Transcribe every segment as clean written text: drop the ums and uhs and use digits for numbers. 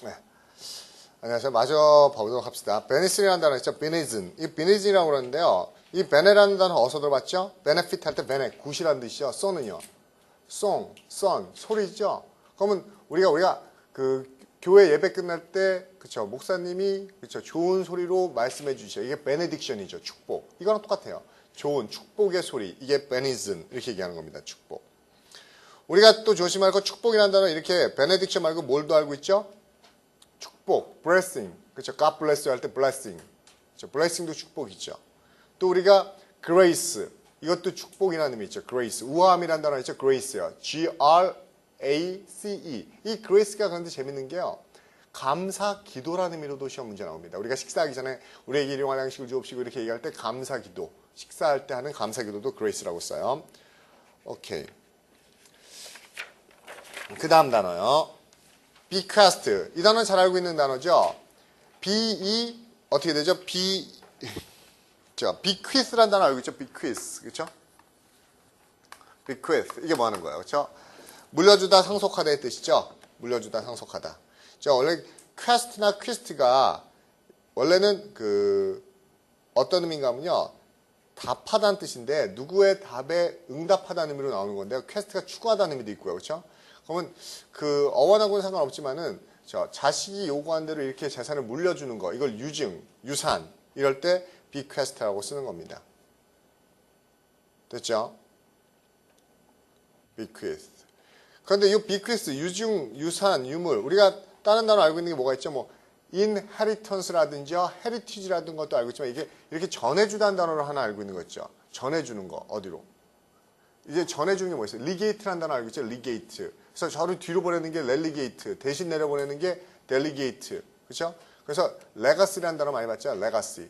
네. 안녕하세요. 마저 보도록 합시다. 베니슨이라는 단어 있죠? 베니슨. 이 베니슨이라고 그러는데요. 이 베네라는 단어 어디서 들어봤죠? 베네핏 할 때 베네, 굿이라는 뜻이요. 썬은요. 송, 썬, 소리죠. 그러면 우리가 그 교회 예배 끝날 때, 그쵸, 목사님이, 그쵸, 좋은 소리로 말씀해 주시죠. 이게 베네딕션이죠. 축복. 이거랑 똑같아요. 좋은 축복의 소리. 이게 베니슨. 이렇게 얘기하는 겁니다. 축복. 우리가 또 조심할 거 축복이라는 단어 이렇게 베네딕션 말고 뭘도 알고 있죠? 축복, blessing. 그쵸. God bless you 할 때 blessing. 그쵸. blessing도 축복이죠. 또 우리가 grace. 이것도 축복이라는 의미 있죠. grace. 우아함이라는 단어 있죠. grace요. G-R-A-C-E. 이 grace가 그런데 재밌는 게요. 감사 기도라는 의미로도 시험 문제 나옵니다. 우리가 식사하기 전에 우리에게 일용할 양식을 주옵시고 이렇게 얘기할 때 감사 기도. 식사할 때 하는 감사 기도도 grace라고 써요. 오케이. 그 다음 단어요. bequest. 이 단어는 잘 알고 있는 단어죠. B-E 어떻게 되죠? bequeath라는 단어 알고 있죠? bequeath. 그렇죠? bequeath. 이게 뭐 하는 거예요? 그렇죠? 물려주다, 상속하다의 뜻이죠. 물려주다, 상속하다. 원래 quest나 quist가 원래는 어떤 의미인가 하면요. 답하다는 뜻인데 누구의 답에 응답하다는 의미로 나오는 건데요. quest가 추구하다는 의미도 있고요. 그렇죠? 그러면 어원하고는 상관없지만은 자식이 요구한 대로 이렇게 재산을 물려주는 거, 이걸 유증, 유산 이럴 때 bequest라고 쓰는 겁니다. 됐죠? bequest. 그런데 이 bequest, 유증, 유산, 유물 우리가 다른 단어 알고 있는 게 뭐가 있죠? 뭐 inheritance라든지 heritage라든 것도 알고 있지만 이게 이렇게 전해주다는 단어를 하나 알고 있는 거 있죠? 전해주는 거 어디로? 이제 전해주는 게 뭐 있어요? legate라는 단어 알고 있죠? legate. 그래서 저를 뒤로 보내는 게 relegate, 대신 내려보내는 게 delegate. 그렇죠? 그래서 legacy라는 단어 많이 봤죠? legacy.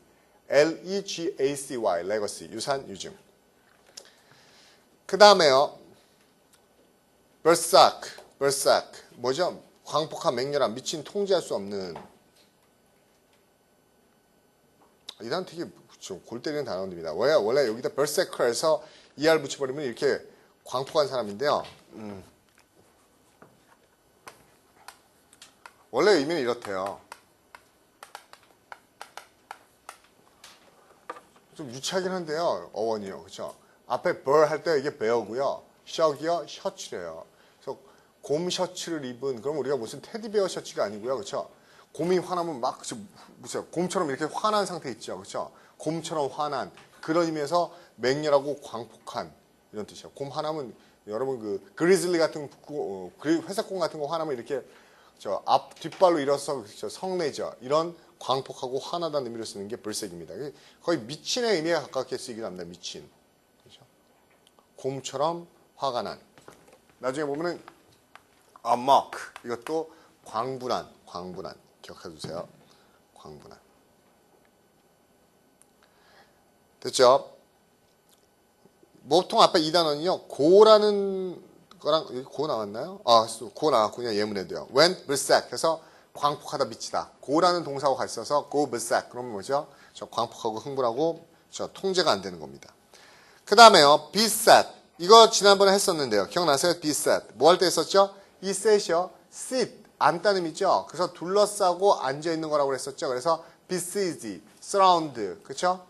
L-E-G-A-C-Y, legacy, 유산, 유증. 그 다음에요. berserk. 뭐죠? 광폭한, 맹렬한, 미친, 통제할 수 없는. 이 단어 되게 좀 골 때리는 단어입니다. 원래 여기다 berserker에서 ER 붙여버리면 이렇게 광폭한 사람인데요. 원래 의미는 이렇대요. 좀 유치하긴 한데요. 어원이요. 그렇죠? 앞에 벌 할 때 이게 베어고요. 셔기요. 셔츠래요. 그래서 곰 셔츠를 입은 그럼 우리가 무슨 테디베어 셔츠가 아니고요. 그렇죠? 곰이 화나면 막 곰처럼 이렇게 화난 상태 있죠. 그렇죠? 곰처럼 화난 그런 의미에서 맹렬하고 광폭한 이런 뜻이에요. 곰 화나면 여러분 그리즐리 같은 회색곰 같은 거 화나면 이렇게 뒷발로 일어서 성내죠. 이런 광폭하고 화나다는 의미로 쓰는 게 berserk입니다. 거의 미친의 의미에 가깝게 쓰이긴 합니다. 미친. 그렇죠? 곰처럼 화가 난. 나중에 보면은 amok 이것도 광분한. 기억해 두세요. 광분한. 됐죠? 보통 앞에 이 단어는요. 고라는 거랑 고 나왔나요? 고 나왔군요. 예문에도요. went berserk 해서 광폭하다 미치다. 고라는 동사하고 같이 써서 go berserk. 그러면 뭐죠? 광폭하고 흥분하고 통제가 안 되는 겁니다. 그 다음에요. beset. 이거 지난번에 했었는데요. 기억나세요? beset. 뭐 할 때 했었죠? 이 set이요. sit. 앉다는 의미죠. 그래서 둘러싸고 앉아있는 거라고 했었죠. 그래서 besiege, surround. 그쵸?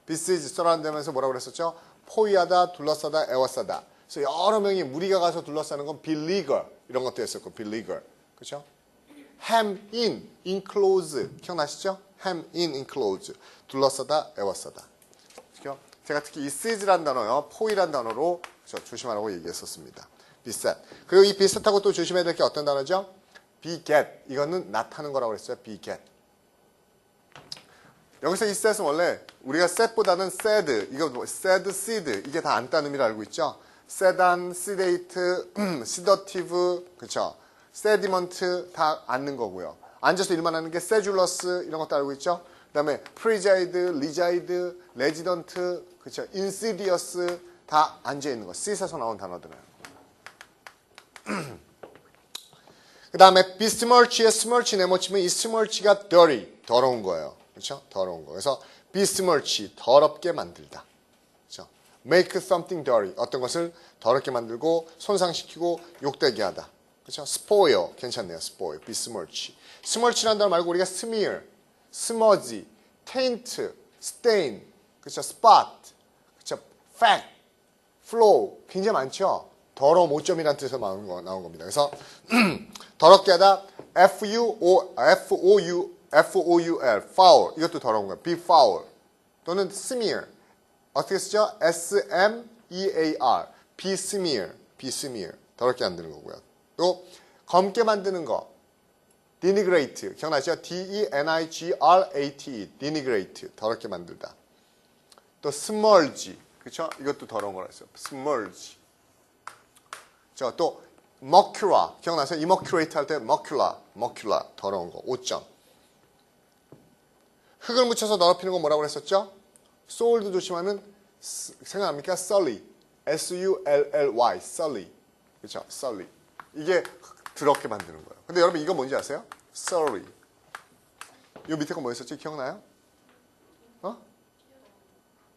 besiege, surround 하면서 뭐라고 그랬었죠? 포위하다, 둘러싸다, 에워싸다. 그래서 여러 명이 무리가 가서 둘러싸는 건 beleaguer. 이런 것도 했었고, beleaguer. 그쵸? hem in, enclose. 기억나시죠? hem in, enclose. 둘러싸다, 에워싸다. 그쵸? 제가 특히 이 siege라는 단어요. 포위라는 단어로 조심하라고 얘기했었습니다. beset. 그리고 이 beset하고 또 조심해야 될 게 어떤 단어죠? beget. 이거는 나타는 거라고 그랬어요. beget. 여기서 이 set은 원래 우리가 set보다는 sad, 이거 sad, seed 이게 다 안다는 의미를 알고 있죠. sedan, sedate, sedative, 그렇죠. sediment 다 앉는 거고요. 앉아서 일만 하는 게 sedulous 이런 것도 알고 있죠. 그다음에 preside, reside, resident, 그렇죠. insidious 다 앉아 있는 거. sit에서 나온 단어들은. 그 다음에 besmirch의 smirch 네모치면 이 smirch가 dirty, 더러운 거예요. 그렇죠? 더러운 거. 그래서 besmirch, 더럽게 만들다. 그렇죠? make something dirty, 어떤 것을 더럽게 만들고 손상시키고 욕되게 하다. 그렇죠? spoil 괜찮네요. spoil, besmirch. smirch라는 단어 말고 우리가 smear, smudge, taint, stain, 그렇죠? spot, 그렇죠? fact, flow 굉장히 많죠. 더러 모점이라는 뜻에서 나온 겁니다. 그래서 더럽게 하다 foul, foul 이것도 더러운 거예요. be foul 또는 smear 어떻게 쓰죠? S-M-E-A-R besmear 더럽게 만드는 거고요. 또 검게 만드는 거 denigrate 기억나죠? D-E-N-I-G-R-A-T-E denigrate 더럽게 만들다. 또 smudge 그렇죠? 이것도 더러운 거라 했어요. smudge 또 mercura 기억나세요? immaculate 할 때 mercura 더러운 거 5점. 흙을 묻혀서 더럽히는 건 뭐라고 그랬었죠? soul도 조심하면 생각합니까? sully S-U-L-L-Y sully 그렇죠? sully 이게 더럽게 만드는 거예요. 근데 여러분 이거 뭔지 아세요? sorry 이 밑에 거 뭐였었지? 기억나요?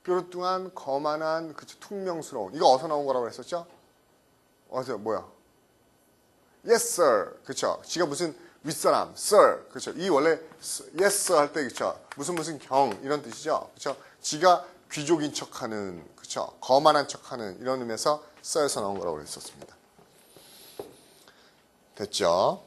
뾰루뚱한 거만한 그쵸? 퉁명스러운 이거 어디서 나온 거라고 했었죠? 어디서 뭐야? Yes sir 그쵸? 지가 무슨 윗사람 sir 그쵸? 이 원래 yes sir 할 때 그쵸? 무슨 경 이런 뜻이죠? 그쵸? 지가 귀족인 척하는 그쵸? 거만한 척하는 이런 의미에서 sir에서 나온 거라고 했었습니다. 됐죠?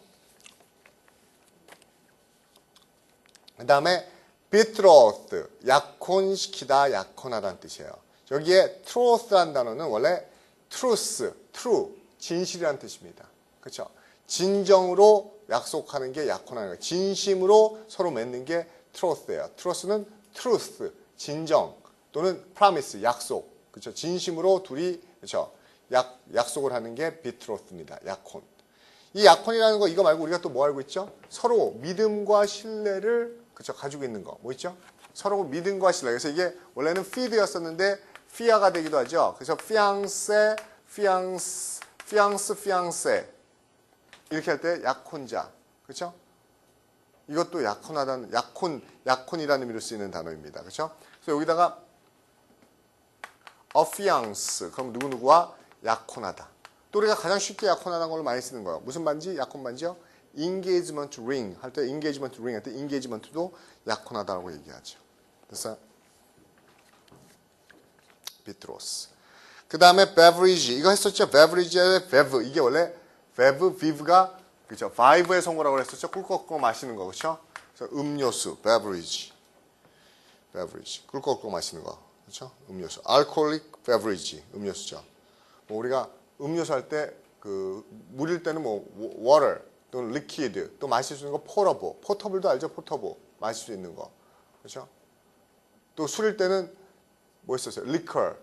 그 다음에 betroth, 약혼시키다, 약혼하다는 뜻이에요. 여기에 truth라는 단어는 원래 truth, true, 진실이라는 뜻입니다. 그렇죠? 진정으로 약속하는 게 약혼하는 거예요. 진심으로 서로 맺는 게 truth예요. truth는 truth, 진정 또는 promise, 약속. 그렇죠? 진심으로 둘이 그렇죠? 약속을 하는 게 betroth입니다. 약혼. 이 약혼이라는 거 이거 말고 우리가 또 뭐 알고 있죠? 서로 믿음과 신뢰를 그쵸 가지고 있는 거 뭐 있죠? 서로 믿음과 신뢰. 그래서 이게 원래는 feed였었는데 fia가 되기도 하죠. 그래서 fiancé, fiancé 이렇게 할 때 약혼자, 그렇죠? 이것도 약혼하다는 약혼이라는 의미로 쓰이는 단어입니다. 그렇죠? 그래서 여기다가 affiance 그럼 누구누구와 약혼하다. 또 우리가 가장 쉽게 약혼하다는 걸로 많이 쓰는 거예요. 무슨 반지? 약혼 반지요? engagement ring 할 때 engagement ring 할 때 engagement도 약혼하다라고 얘기하죠. 그래서 betroth. 그 다음에 beverage 이거 했었죠. beverage의 bev 이게 원래 bev, viv가 그죠. vive의 성어라고 했었죠. 꿀꺽꿀꺽 마시는 거 그렇죠. 그래서 음료수 beverage 꿀꺽꿀꺽 마시는 거 그렇죠. 음료수 alcoholic beverage 음료수죠. 뭐 우리가 음료수 할 때 그 물일 때는 뭐 water 또는 liquid, 또 마실 수 있는 거 포터블도 알죠? 포터블 마실 수 있는 거 그렇죠? 또 술일 때는 뭐 있었어요? liquor,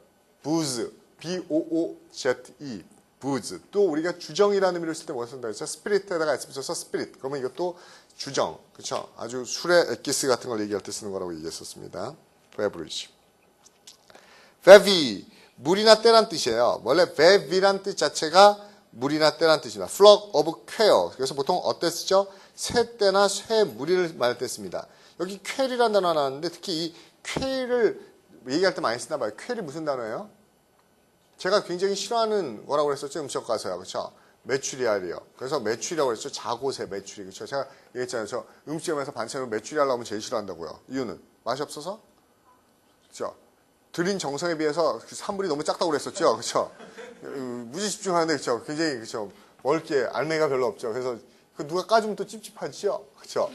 booze, B-O-O-Z-E, booze. 또 우리가 주정이라는 의미로 쓸 때 뭐 쓴다 했죠? spirit에다가 S 붙여서 spirit. 그러면 이것도 주정, 그렇죠? 아주 술의 액기스 같은 걸 얘기할 때 쓰는 거라고 얘기했었습니다. beverage. bevy, 물이나 때란 뜻이에요. 원래 bevy란 뜻 자체가 물이나 때란 뜻입니다. flock of quail. 그래서 보통 어때 쓰죠? 새떼나 쇠무리를 말할 때 씁니다. 여기 quail이라는 단어가 나왔는데 특히 이 quail을 얘기할 때 많이 쓰나 봐요. quail이 무슨 단어예요? 제가 굉장히 싫어하는 거라고 했었죠. 음식 가서요. 그렇죠? 메추리알이요. 그래서 메추리라고 했죠. 자고새 메추리. 그렇죠? 제가 얘기했잖아요. 저 음식점에서 반찬으로 메추리알 나오면 제일 싫어한다고요. 이유는 맛이 없어서? 그렇죠? 들인 정성에 비해서 산물이 너무 작다고 그랬었죠. 그렇죠? 무지 집중하는데 그렇죠. 굉장히 그렇죠. 먹을 게 알맹이가 별로 없죠. 그래서 그 누가 까주면 또 찝찝하지요. 그렇죠.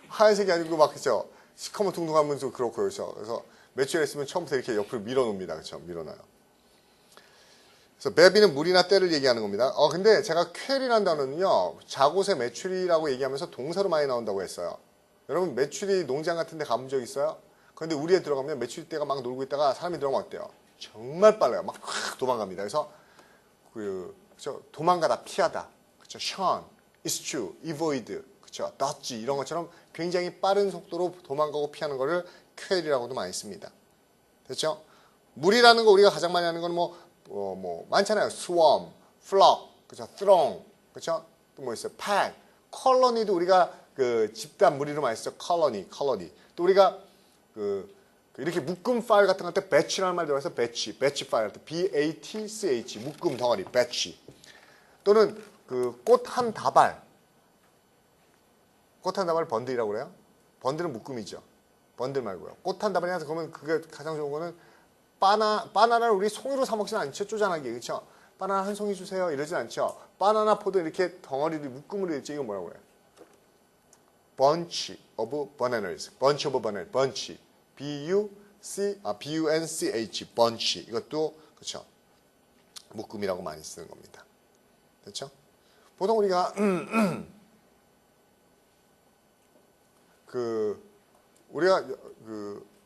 하얀색이 아니고 막 그렇죠. 시커멓둥둥하면서 그렇고요. 그렇죠. 그래서 매출에 있으면 처음부터 이렇게 옆으로 밀어놓습니다. 그렇죠. 밀어놔요. 그래서 베비는 물이나 때를 얘기하는 겁니다. 근데 제가 퀘리라는 단어는요. 자곳의 메추리라고 얘기하면서 동사로 많이 나온다고 했어요. 여러분 메추리 농장 같은 데 가본 적 있어요? 그런데 우리에 들어가면 메추리 떼가 막 놀고 있다가 사람이 들어가면 어때요? 정말 빨라요. 막 확 도망갑니다. 그래서 그렇죠? 도망가다, 피하다, 그렇죠? shun, eschew, avoid, 그렇죠? dodge 이런 것처럼 굉장히 빠른 속도로 도망가고 피하는 거를 퀘리라고도 많이 씁니다. 됐죠? 물이라는 거 우리가 가장 많이 하는 건 뭐 많잖아요. swarm, flock, 그렇죠? throng, 그렇죠? 또 뭐 있어요? pack, colony도 우리가 그 집단 무리로 많이 쓰죠. colony. 또 우리가 이렇게 묶음 파일 같은 거 할 때 batch라는 말 들어가서 batch 파일 할 때 B-A-T-C-H 묶음 덩어리 batch 또는 그 꽃 한 다발. 꽃 한 다발 번들이라고 그래요? 번들은 묶음이죠. 번들 말고요. 꽃 한 다발이 나서 그러면 그게 가장 좋은 거는 바나나를 우리 송이로 사 먹지는 않죠. 쪼잔하게. 그렇죠? 바나나 한 송이 주세요. 이러진 않죠. 바나나 포도 이렇게 덩어리를 묶음으로 있지. 이거 뭐라고 해요? bunch of bananas. bunch of bananas. bunch. B-U-N-C-H. bunch. 이것도 그렇죠. 묶음이라고 많이 쓰는 겁니다. 됐죠? 보통 우리가 우리가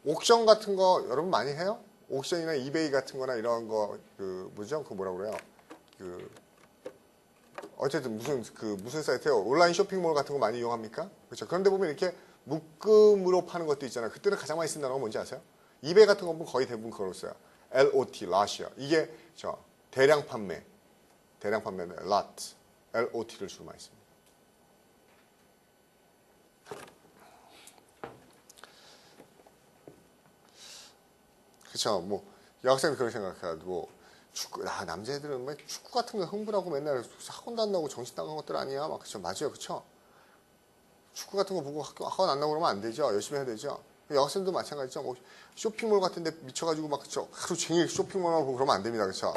옥션 같은 거 여러분 많이 해요? 옥션이나 이베이 같은 거나 이런 거 뭐죠? 뭐라고 그래요? 어쨌든 무슨 사이트예요? 온라인 쇼핑몰 같은 거 많이 이용합니까? 그렇죠? 그런데 보면 이렇게 묶음으로 파는 것도 있잖아요. 그때는 가장 많이 쓴다는 건 뭔지 아세요? 이베이 같은 거 보면 거의 대부분 그걸로 써요. LOT, lot이요. 이게 대량 판매는 lot, LOT를 주로 많이 씁니다. 그렇죠. 뭐 여학생도 그런 생각해가지고 남자애들은 막 축구 같은 거 흥분하고 맨날 학원도 안 나오고 정신 나간 것들 아니야? 막 그쵸. 맞아요, 그쵸? 축구 같은 거 보고 학원 안 나오고 그러면 안 되죠. 열심히 해야 되죠. 여학생도 마찬가지죠. 뭐 쇼핑몰 같은데 미쳐가지고 막 그쵸. 하루 종일 쇼핑몰만 보고 그러면 안 됩니다, 그쵸?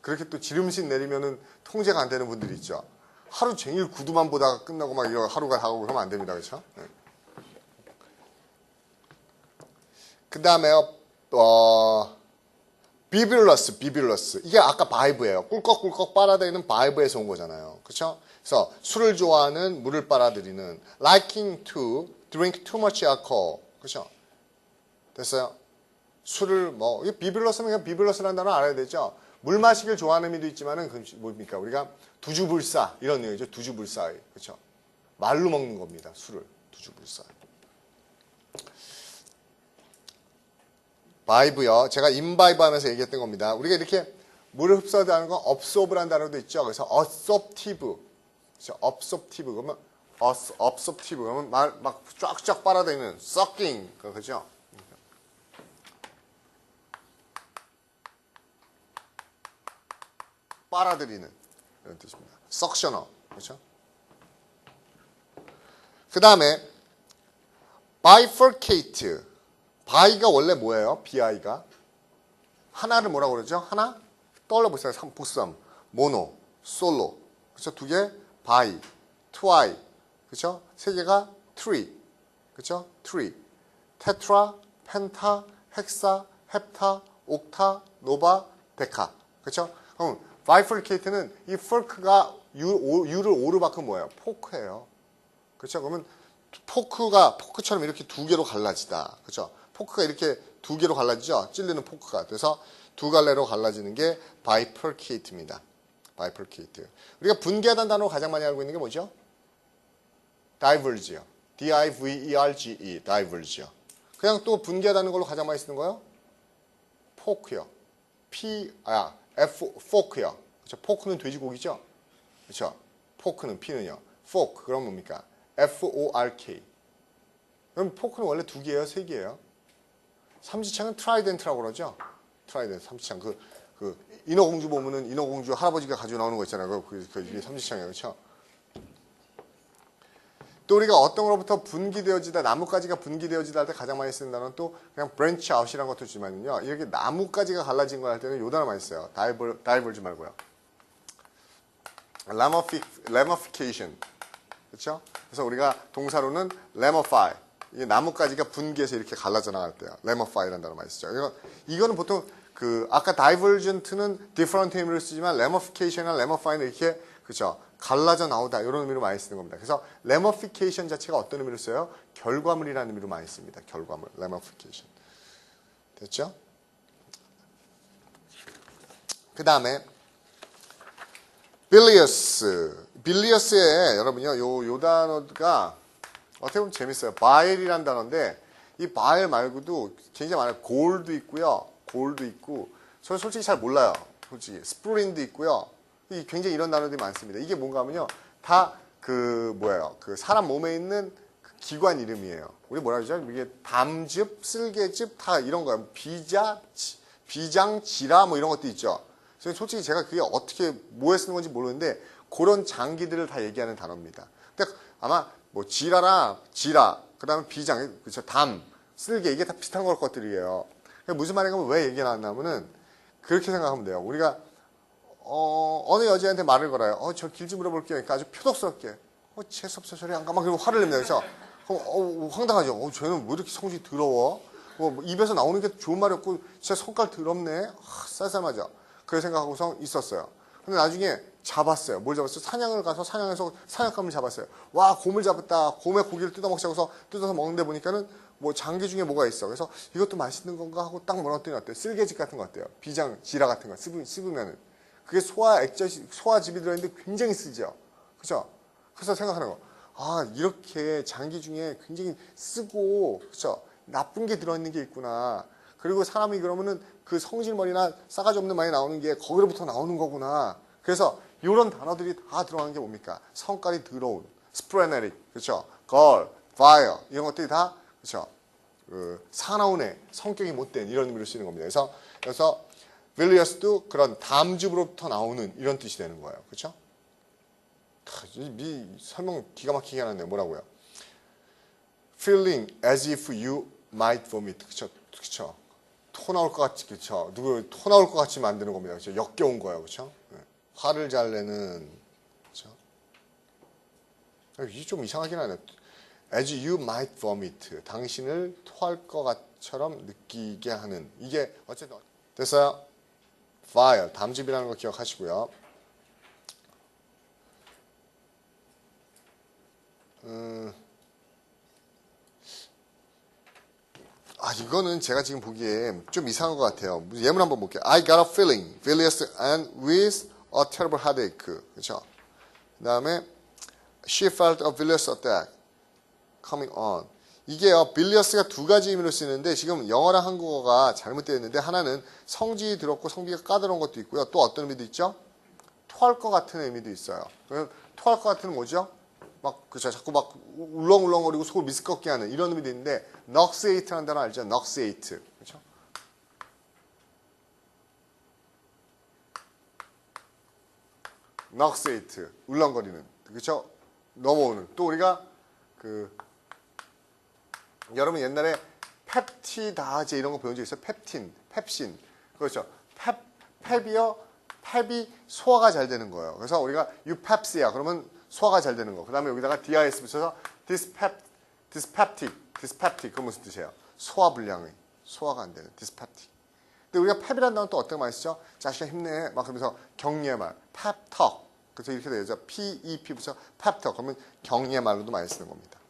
그렇게 또 지름신 내리면은 통제가 안 되는 분들이 있죠. 하루 종일 구두만 보다가 끝나고 막 이런 하루가 다가오고 그러면 안 됩니다, 그쵸? 네. 그 다음에 비빌러스. 이게 아까 바이브예요. 꿀꺽꿀꺽 빨아들이는 바이브에서 온 거잖아요. 그렇죠? 그래서 술을 좋아하는, 물을 빨아들이는 liking to drink too much alcohol. 그렇죠? 됐어요? 술을 이게 비빌러스는 그냥 비빌러스라는 단어 알아야 되죠? 물 마시기를 좋아하는 의미도 있지만은 뭡니까? 우리가 두주불사 이런 의미죠. 두주불사. 그렇죠? 말로 먹는 겁니다. 술을. 두주불사. 바이브요. 제가 인바이브 하면서 얘기했던 겁니다. 우리가 이렇게 물을 흡수하는 건 absorb라는 단어도 있죠. 그래서 absorptive. 그렇죠? absorptive. 그러면 absorptive. 그러면 막 쫙쫙 빨아들이는 sucking. 그죠? 빨아들이는 이런 뜻입니다. suctioner. 그렇죠? 그 다음에 bifurcate. 바이가 원래 뭐예요? bi가 하나를 뭐라고 그러죠? 하나 떠올려 보세요. 복수함 모노, 솔로, 그렇죠? 두 개 바이, 트와이, 그렇죠? 세 개가 트리, 그렇죠? 트리, 테트라, 펜타, 헥사, 헵타, 옥타, 노바, 데카, 그렇죠? 그럼 bifurcate는 이 fork가 U를 O로 바꾸면 뭐예요? 포크예요. 그렇죠? 그러면 포크처럼 이렇게 두 개로 갈라지다. 그렇죠? 포크가 이렇게 두 개로 갈라지죠? 찔리는 포크가. 그래서 두 갈래로 갈라지는 게 bifurcate입니다. bifurcate. 우리가 분개하다는 단어로 가장 많이 알고 있는 게 뭐죠? diverge요. D-I-V-E-R-G-E. diverge요. 그냥 또 분개하다는 걸로 가장 많이 쓰는 거요? fork요. fork요. 그렇죠? 포크는 돼지고기죠? 그렇죠? 포크는 P는요. fork. 그럼 뭡니까? F-O-R-K. 그럼 포크는 원래 두 개예요? 세 개예요? 삼지창은 트라이덴트라고 그러죠. 트라이덴트, 삼지창. 인어공주 보면은 인어공주 할아버지가 가지고 나오는 거 있잖아요. 이게 삼지창이에요. 그렇죠? 또 우리가 어떤 거로부터 분기되어지다, 나뭇가지가 분기되어지다 할 때 가장 많이 쓰는 단어는 또 그냥 branch out이라는 것도 있지만요. 이렇게 나뭇가지가 갈라진 거 할 때는 요 단어 많이 써요. diverge 말고요. ramification. 그렇죠? 그래서 우리가 동사로는 ramify. 이게 나뭇가지가 분기해서 이렇게 갈라져 나갈 때요. ramify라는 단어 많이 쓰죠. 이거는 보통 아까 divergent는 different 의미로 쓰지만 ramification이나 ramify는 이렇게 그렇죠? 갈라져 나오다 이런 의미로 많이 쓰는 겁니다. 그래서 ramification 자체가 어떤 의미로 써요? 결과물이라는 의미로 많이 씁니다. 결과물, ramification. 됐죠? 그 다음에 빌리어스에 여러분요, 요 단어가 어떻게 보면 재밌어요. 바엘이라는 단어인데 이 바엘 말고도 굉장히 많아요. 골도 있고요. 골도 있고 저는 솔직히 잘 몰라요. 솔직히 스프린도 있고요. 굉장히 이런 단어들이 많습니다. 이게 뭔가 하면요. 다 뭐예요. 사람 몸에 있는 기관 이름이에요. 우리 뭐라 그러죠? 이게 담즙, 쓸개즙 다 이런 거예요. 비장, 지라 뭐 이런 것도 있죠. 솔직히 제가 그게 어떻게 뭐에 쓰는 건지 모르는데 그런 장기들을 다 얘기하는 단어입니다. 근데 아마 뭐 지라랑 지라, 그 다음에 비장, 그쵸, 담, 쓸개 이게 다 비슷한 것들이에요. 무슨 말인가 하면 왜 얘기가 나왔냐면은 그렇게 생각하면 돼요. 우리가 어느 여자한테 말을 걸어요. 저 길 좀 물어볼게요. 그러니까 아주 표독스럽게. 재수없어 저리 안 가만. 그리고 화를 냅니다. 그래서 황당하죠. 쟤는 왜 이렇게 성질이 더러워? 뭐 입에서 나오는 게 좋은 말이 없고 진짜 성깔 더럽네. 쌀쌀하죠. 그렇게 생각하고서 있었어요. 근데 나중에 잡았어요. 뭘 잡았어요? 사냥을 가서 사냥해서 사냥감을 잡았어요. 와, 곰을 잡았다. 곰의 고기를 뜯어먹자고서 뜯어서 먹는데 보니까는 뭐 장기 중에 뭐가 있어. 그래서 이것도 맛있는 건가 하고 딱 물었더니 어때요? 쓸개즙 같은 거 어때요? 비장, 지라 같은 거 씹으면은 그게 소화즙이 들어있는데 굉장히 쓰죠. 그죠? 그래서 생각하는 거. 이렇게 장기 중에 굉장히 쓰고, 그죠? 나쁜 게 들어있는 게 있구나. 그리고 사람이 그러면은 그 성질머리나 싸가지 없는 말이 나오는 게 거기로부터 나오는 거구나. 그래서 이런 단어들이 다 들어가는 게 뭡니까? 성깔이 더러운, 스프레네릭, 그렇죠? 걸, 파이어 이런 것들이 다 그렇죠? 사나운 애, 성격이 못된 이런 의미로 쓰이는 겁니다. 그래서 빌리어스도 그런 담즙으로부터 나오는 이런 뜻이 되는 거예요. 그렇죠? 이 설명 기가 막히게 해놨네요. 뭐라고요? Feeling as if you might vomit. 그렇죠? 토 나올 것 같이, 그렇죠? 토 나올 것 같이 만드는 겁니다. 그렇죠? 역겨운 거예요. 그렇죠? 화를 잘 내는, 그렇죠? 이게 좀 이상하긴 하네. As you might vomit. 당신을 토할 것 같처럼 느끼게 하는. 이게 어쨌든 됐어요? Fire. 담즙이라는 거 기억하시고요. 이거는 제가 지금 보기에 좀 이상한 것 같아요. 예문 한번 볼게요. I got a feeling, bilious and with a terrible headache. 그렇죠? 그 다음에 she felt a bilious attack coming on. 이게요, bilious가 두 가지 의미로 쓰이는데 지금 영어랑 한국어가 잘못되어 있는데 하나는 성질이 더럽고 성비가 까다로운 것도 있고요. 또 어떤 의미도 있죠? 토할 것 같은 의미도 있어요. 토할 것 같은 뭐죠? 그쵸, 자꾸 울렁울렁거리고 속을 미스껍게 하는 이런 의미도 있는데, nauseate라는 단어 알죠? nauseate. 그쵸? nauseate. 울렁거리는. 그쵸? 넘어오는. 또 우리가, 여러분 옛날에 펩티다제 이런 거 배운 적 있어요? 펩신. 그렇죠? 펩이 소화가 잘 되는 거예요. 그래서 우리가 유펩시야. 그러면 소화가 잘 되는 거. 그 다음에 여기다가 dis 붙여서 dyspeptic. 그건 무슨 뜻이에요? 소화불량의. 소화가 안 되는 dyspeptic. 근데 우리가 펩이라는 단어는 또 어떤 말 쓰죠? 자식아 힘내. 막 그러면서 격려의 말. 펩talk. 그래서 이렇게 되죠. PEP 붙여 펩talk. 그러면 격려의 말로도 많이 쓰는 겁니다.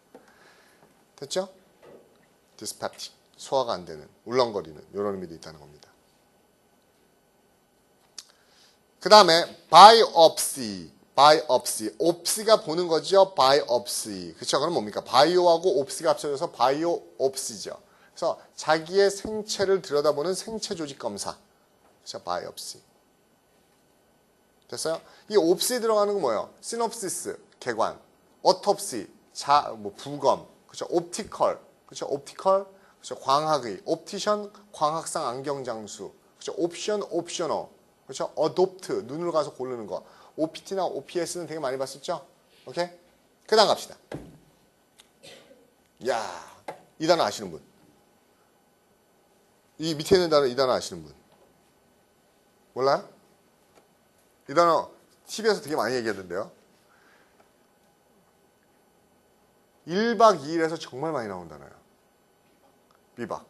됐죠? dyspeptic. 소화가 안 되는, 울렁거리는 이런 의미도 있다는 겁니다. 그 다음에 biopsy. 옵시가 보는 거죠. biopsy. 그쵸? 그럼 뭡니까? 바이오하고 옵시가 합쳐져서 바이오옵시죠. 그래서 자기의 생체를 들여다보는 생체 조직 검사. 그쵸? biopsy. 됐어요? 이 옵시 들어가는 건 뭐예요? 시놉시스, 개관. 오톱시, 부검. 그쵸? 옵티컬. 그쵸? 옵티컬. 그쵸? 광학의. 옵티션, 광학상 안경장수. 그쵸? 옵션, 옵셔너. 그쵸? 어돔트, 눈으로 가서 고르는 거. OPT나 OPS는 되게 많이 봤었죠? 오케이? 그 다음 갑시다. 이 단어 아시는 분? 이 밑에 있는 단어, 이 단어 아시는 분? 몰라요? 이 단어 TV에서 되게 많이 얘기하던데요. 1박 2일에서 정말 많이 나온 단어예요. 비박.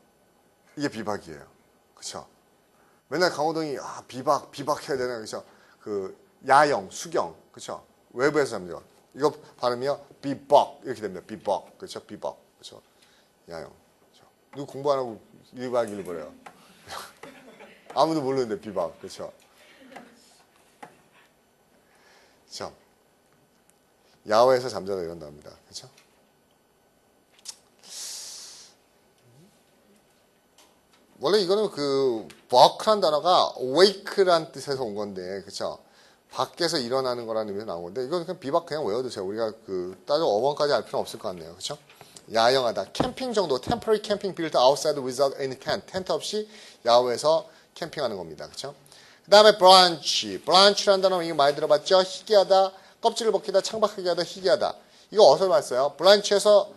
이게 비박이에요. 그쵸? 맨날 강호동이 비박해야 되나? 그쵸? 야영, 수경, 그렇죠? 외부에서 잡니다. 이거 발음이요, 비박 이렇게 됩니다. 비박, 그렇죠? 비박, 그렇죠? 야영, 그렇죠? 누구 공부 안 하고 1박 2일 버려요? 아무도 모르는데 비박, 그렇죠? 그렇죠? 야외에서 잠자다 이런답니다, 그렇죠? 원래 이거는 buck란 단어가 awake란 뜻에서 온 건데, 그렇죠? 밖에서 일어나는 거라는 의미로 나온 건데 이건 그냥 비박 그냥 외워두세요. 우리가 따로 어원까지 알 필요는 없을 것 같네요. 그렇죠? 야영하다. 캠핑 정도. temporary camping built outside without any tent. 텐트 없이 야외에서 캠핑하는 겁니다. 그렇죠? 그 다음에 brunch. brunch라는 단어 이거 많이 들어봤죠? 희귀하다. 껍질을 벗기다, 창밖하게 하다, 희게 하다. 이거 어디서 봤어요? 블란치에서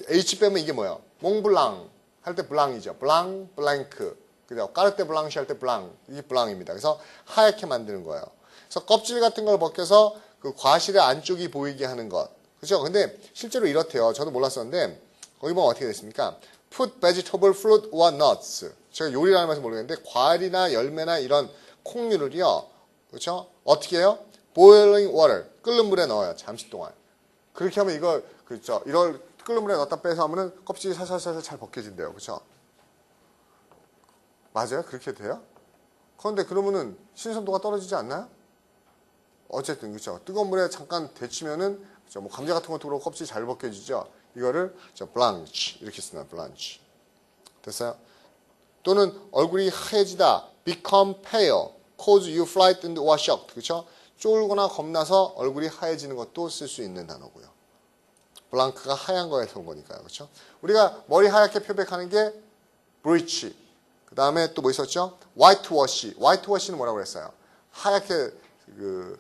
H 빼면 이게 뭐예요? 몽블랑 할 때 블랑이죠. 블랑, 블랭크. 그죠? 까르테 블랑시 할 때 블랑. 이게 블랑입니다. 그래서 하얗게 만드는 거예요. 그래서 껍질 같은 걸 벗겨서 그 과실의 안쪽이 보이게 하는 것. 그죠? 근데 실제로 이렇대요. 저도 몰랐었는데 거기 보면 어떻게 됐습니까? Put vegetable, fruit or nuts. 제가 요리라는 말씀 모르겠는데 과일이나 열매나 이런 콩류를요. 그렇죠? 어떻게 해요? Boiling water. 끓는 물에 넣어요. 잠시 동안. 그렇게 하면 이거 그렇죠. 이걸 끓는 물에 넣었다 빼서 하면은 껍질이 살살살살 잘 벗겨진대요. 그렇죠? 맞아요? 그렇게 돼요? 그런데 그러면은 신선도가 떨어지지 않나요? 어쨌든 그렇죠. 뜨거운 물에 잠깐 데치면은 그렇죠? 뭐 감자 같은 것도 그렇고 껍질이 잘 벗겨지죠. 이거를 블랑치 이렇게 쓰나 블랑치. 됐어요? 또는 얼굴이 하얘지다 become pale, cause you frightened or shocked. 그렇죠? 쫄거나 겁나서 얼굴이 하얘지는 것도 쓸 수 있는 단어고요. 블랑크가 하얀 거에서 온 거니까요. 그렇죠? 우리가 머리 하얗게 표백하는 게 bleach. 그 다음에 또 뭐 있었죠? whitewash. whitewash는 뭐라고 그랬어요? 하얗게 그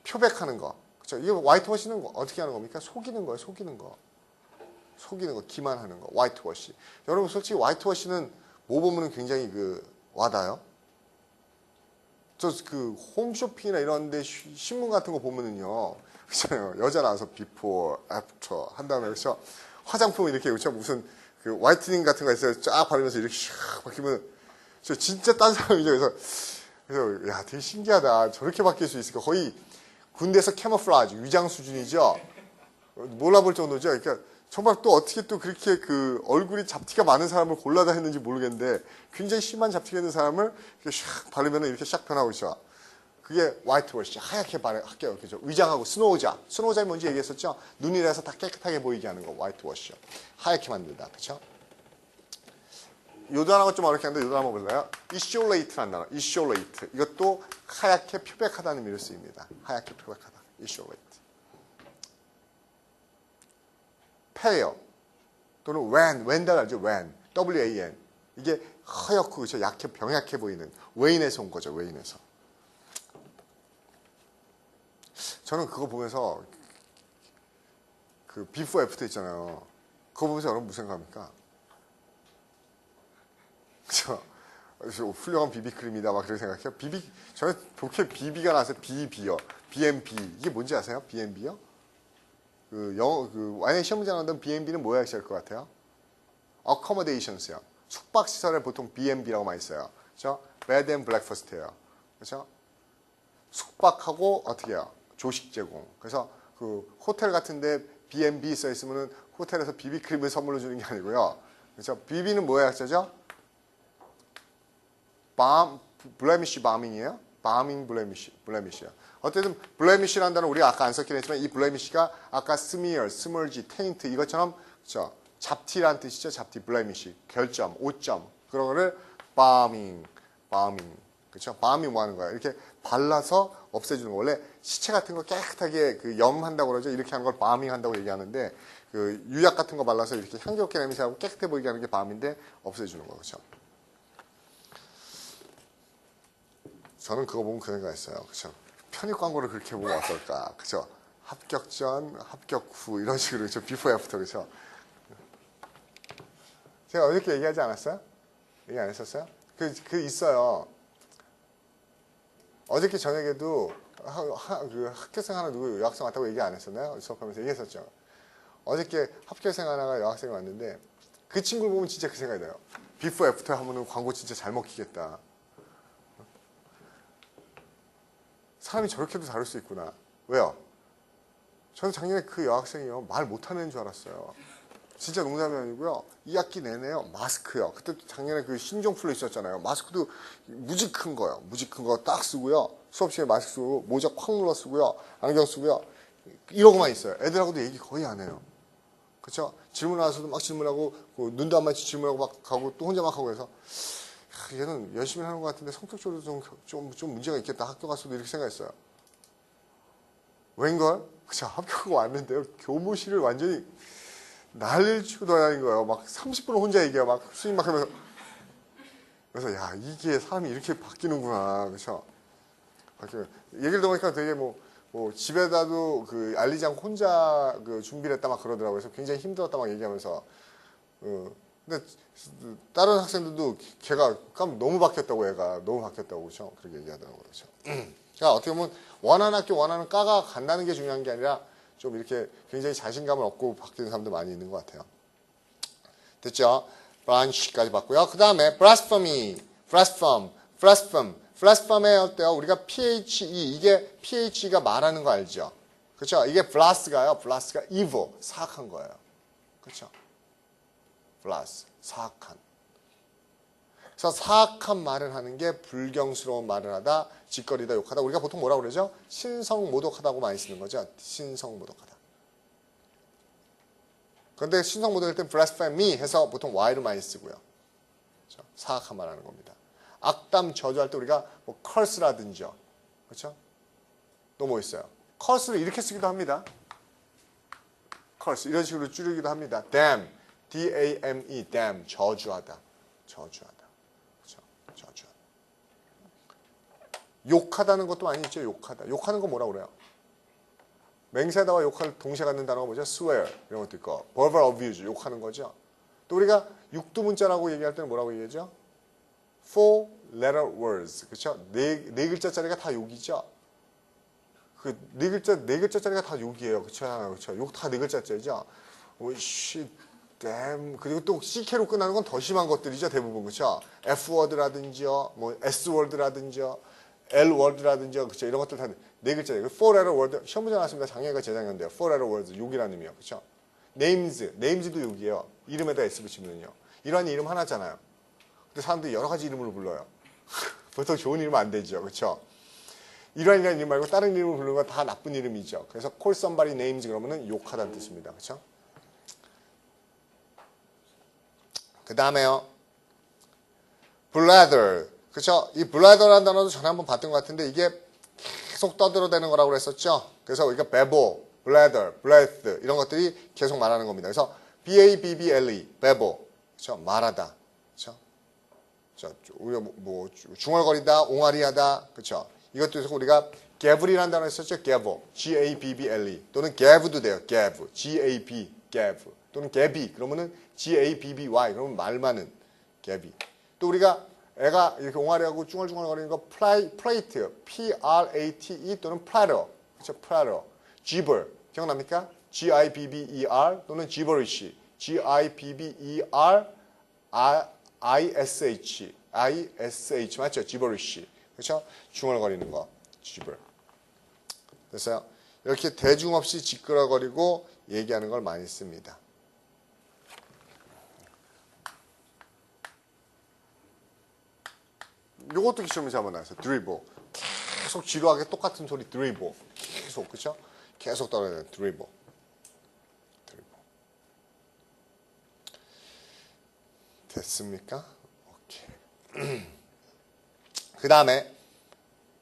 표백하는 거. 그렇죠? 이게 whitewash는 어떻게 하는 겁니까? 속이는 거예요. 속이는 거. 속이는 거, 기만하는 거. whitewash. 여러분 솔직히 whitewash는 뭐 보면은 굉장히 그 와닿아요. 저 그 홈쇼핑이나 이런 데 신문 같은 거 보면은요. 그렇잖아요. 여자 나와서 before, after 한 다음에 그렇죠? 화장품 이렇게 그렇죠? 무슨 그 화이트닝 같은 거 있어요. 쫙 바르면서 이렇게 샥 바뀌면 저 진짜 딴 사람이죠. 그래서 야, 되게 신기하다. 저렇게 바뀔 수 있을까? 거의 군대에서 캐모플라지 위장 수준이죠. 몰라볼 정도죠. 그러니까 정말 또 어떻게 또 그렇게 그 얼굴이 잡티가 많은 사람을 골라다 했는지 모르겠는데 굉장히 심한 잡티가 있는 사람을 이렇게 샥 바르면 이렇게 샥 변하고 있어. 그게 화이트워시, 하얗게 할게요. 그죠? 위장하고 스노우자. 스노우자이 뭔지 얘기했었죠? 눈이라서 다 깨끗하게 보이게 하는 거, 화이트워시요. 하얗게 만든다. 그쵸? 요 단어가 좀 어렵게 하는데 요 단어 볼래요? 이쇼레이트라는 단어. 이쇼레이트. 이것도 하얗게 표백하다는 의미로 쓰입니다. 하얗게 표백하다. 이쇼레이트. pale 또는 웬다 알죠? 웬. W-A-N. 이게 하얗고 그렇죠? 약해, 병약해 보이는 웨인에서 온 거죠. 웨인에서. 저는 그거 보면서 그 비포 애프터 있잖아요. 그거 보면서 여러분 무슨 생각합니까? 그죠? 훌륭한 비비크림이다 막 그렇게 생각해요. 저는 좋게 비비가 나서 비비요. BMB. 이게 뭔지 아세요? BMB요? 만약에 시험 문제 나온다면 BMB는 뭐야 시작할 것 같아요? Accommodations요. 숙박시설에 보통 BMB라고 많이 써요. 그죠? Bed and Breakfast예요. 그죠? 숙박하고 어떻게 해요? 조식 제공. 그래서 그 호텔 같은데 B&B 써 있으면은 호텔에서 비비크림을 선물로 주는 게 아니고요. 그렇죠? 비비는 뭐야, 쓰죠? 블레미쉬 바밍이에요. 바밍 블레미쉬요. 어쨌든 블레미쉬라는 단어 우리가 아까 안 썼긴 했지만 이 블레미쉬가 아까 스미어, 스멀지, 테인트 이것처럼 그렇죠? 잡티라는 뜻이죠. 잡티, 블레미쉬, 결점, 오점 그런 거를 바밍. 그렇죠? 바밍 뭐 하는 거야? 이렇게 발라서 없애주는 거. 원래 시체 같은 거 깨끗하게 그 염한다고 그러죠. 이렇게 하는 걸 바밍 한다고 얘기하는데 그 유약 같은 거 발라서 이렇게 향기롭게 냄새하고 깨끗해 보이게 하는 게 바밍인데 없애주는 거. 그렇죠? 저는 그거 보면 그 생각했어요. 그렇죠? 편입 광고를 그렇게 보면 어떨까? 그렇죠? 합격 전, 합격 후 이런 식으로 그렇죠? 비포 애프터 그렇죠? 제가 어저께 얘기하지 않았어요? 얘기 안 했었어요? 그 있어요. 어저께 저녁에도 그 학교생 하나 누구 여학생 왔다고 얘기 안 했었나요? 수업하면서 얘기했었죠. 어저께 합격생 하나가 여학생이 왔는데 그 친구를 보면 진짜 그 생각이 나요. 비포 애프터 하면은 광고 진짜 잘 먹히겠다. 사람이 저렇게도 다를 수 있구나. 왜요? 저는 작년에 그 여학생이요. 말 못하는 줄 알았어요. 진짜 농담이 아니고요. 2학기 내내요. 마스크요. 그때 작년에 그 신종플루 있었잖아요. 마스크도 무지 큰 거요. 무지 큰 거 딱 쓰고요. 수업 시간에 마스크 쓰고 모자 콱 눌러 쓰고요. 안경 쓰고요. 이러고만 있어요. 애들하고도 얘기 거의 안 해요. 그렇죠? 질문 와서도 막 질문하고 눈도 안 마치 질문하고 막 가고 또 혼자 막 하고 해서 얘는 열심히 하는 것 같은데 성격적으로 좀 문제가 있겠다. 학교 가서도 이렇게 생각했어요. 웬걸? 그쵸? 합격하고 왔는데요. 교무실을 완전히 난리를 치고 돌아다닌 거예요. 막 30분 혼자 얘기해요. 막 수익 막 하면서. 그래서 이게 사람이 이렇게 바뀌는구나. 그쵸? 얘기를 들어보니까 되게 뭐 뭐 집에다도 그 알리지 않고 혼자 그 준비를 했다 막 그러더라고요. 그래서 굉장히 힘들었다 막 얘기하면서 근데 다른 학생들도 걔가 너무 바뀌었다고 애가 너무 바뀌었다고 그렇죠? 그렇게 얘기하더라고요. 그렇죠? 그러니까 어떻게 보면 원하는 학교 원하는 과가 간다는 게 중요한 게 아니라 좀 이렇게 굉장히 자신감을 얻고 바뀌는 사람도 많이 있는 것 같아요. 됐죠? branch까지 봤고요. 그 다음에 blasphemy, blaspheme 할 때요. 우리가 PHE, 이게 PHE가 말하는 거 알죠? 그렇죠? 이게 blast가요. evil, 사악한 거예요. 그렇죠? blast, 사악한. 그래서 사악한 말을 하는 게 불경스러운 말을 하다, 짓거리다, 욕하다. 우리가 보통 뭐라고 그러죠? 신성모독하다고 많이 쓰는 거죠. 신성모독하다. 그런데 신성모독할 땐 blasphemy 해서 보통 Y를 많이 쓰고요. 그렇죠? 사악한 말 하는 겁니다. 악담 저주할 때 우리가 뭐 curse라든지요. 그렇죠? 또 뭐 있어요? curse를 이렇게 쓰기도 합니다. curse 이런 식으로 줄이기도 합니다. damn, D-A-M-E, damn, 저주하다. 저주하다. 그렇죠? 저주하다. 욕하다는 것도 많이 있죠. 욕하다. 욕하는 거 뭐라고 그래요? 맹세하다와 욕할 동시에 갖는 단어가 뭐죠? swear 이런 것도 있고 verbal abuse 욕하는 거죠. 또 우리가 육두문자라고 얘기할 때는 뭐라고 얘기하죠? four letter words 그렇죠? 네 글자짜리가 다 욕이죠. 그 네 글자짜리가 다 욕이에요. 그렇죠? 그렇죠? 욕 다 네 글자짜리죠. shit, damn 그리고 또 ck로 끝나는 건 더 심한 것들이죠. 대부분 그렇죠? f word라든지요, 뭐 s word라든지요. L word라든지 그렇죠? 이런 것들 다 네 글자예요. four letter word 시험 문제 나왔습니다. 작년인가 재작년인데요. four letter words 욕이라는 의미요. 그렇죠? names도 욕이에요. 이름에다 S 붙이면요. 이런 이름 하나잖아요. 근데 사람들이 여러 가지 이름으로 불러요. 보통 좋은 이름 안 되죠. 그렇죠? 이런 이름 말고 다른 이름을 부르는 건 다 나쁜 이름이죠. 그래서 call somebody names 그러면은 욕하다는 뜻입니다. 그렇죠? 그 다음에요. blather 그렇죠? 이 blather라는 단어도 전에 한번 봤던 것 같은데 이게 계속 떠들어대는 거라고 그랬었죠. 그래서 우리가 babble, blather, breath 이런 것들이 계속 말하는 겁니다. 그래서 B-A-B-B-L-E, babble, 그렇죠? 말하다, 그렇죠? 우리가 뭐 중얼거리다, 옹알이하다, 그렇죠? 이것도 우리가 gavel이라는 단어 썼죠. gavel, G-A-B-B-L-E 또는 gave도 돼요. gave, G-A-B, gave 또는 gabby 그러면은 G-A-B-B-Y 그러면 말 많은 gabby. 또 우리가 애가 이렇게 옹알이하고 쭈얼쭈얼거리는 거 plate, P-R-A-T-E 또는 platter, 그렇죠? platter, gibber 기억납니까? G-I-B-B-E-R 또는 gibberish, G-I-B-B-E-R-I-S-H 맞죠? gibberish 그렇죠? 중얼거리는 거 gibber 됐어요? 이렇게 대중 없이 지끄러거리고 얘기하는 걸 많이 씁니다. 요것도 시험에 한번 나왔어요. 드리블. 계속 지루하게 똑같은 소리 드리블. 계속 그렇죠? 계속 떨어지는 드리블. 됐습니까? 오케이. 그 다음에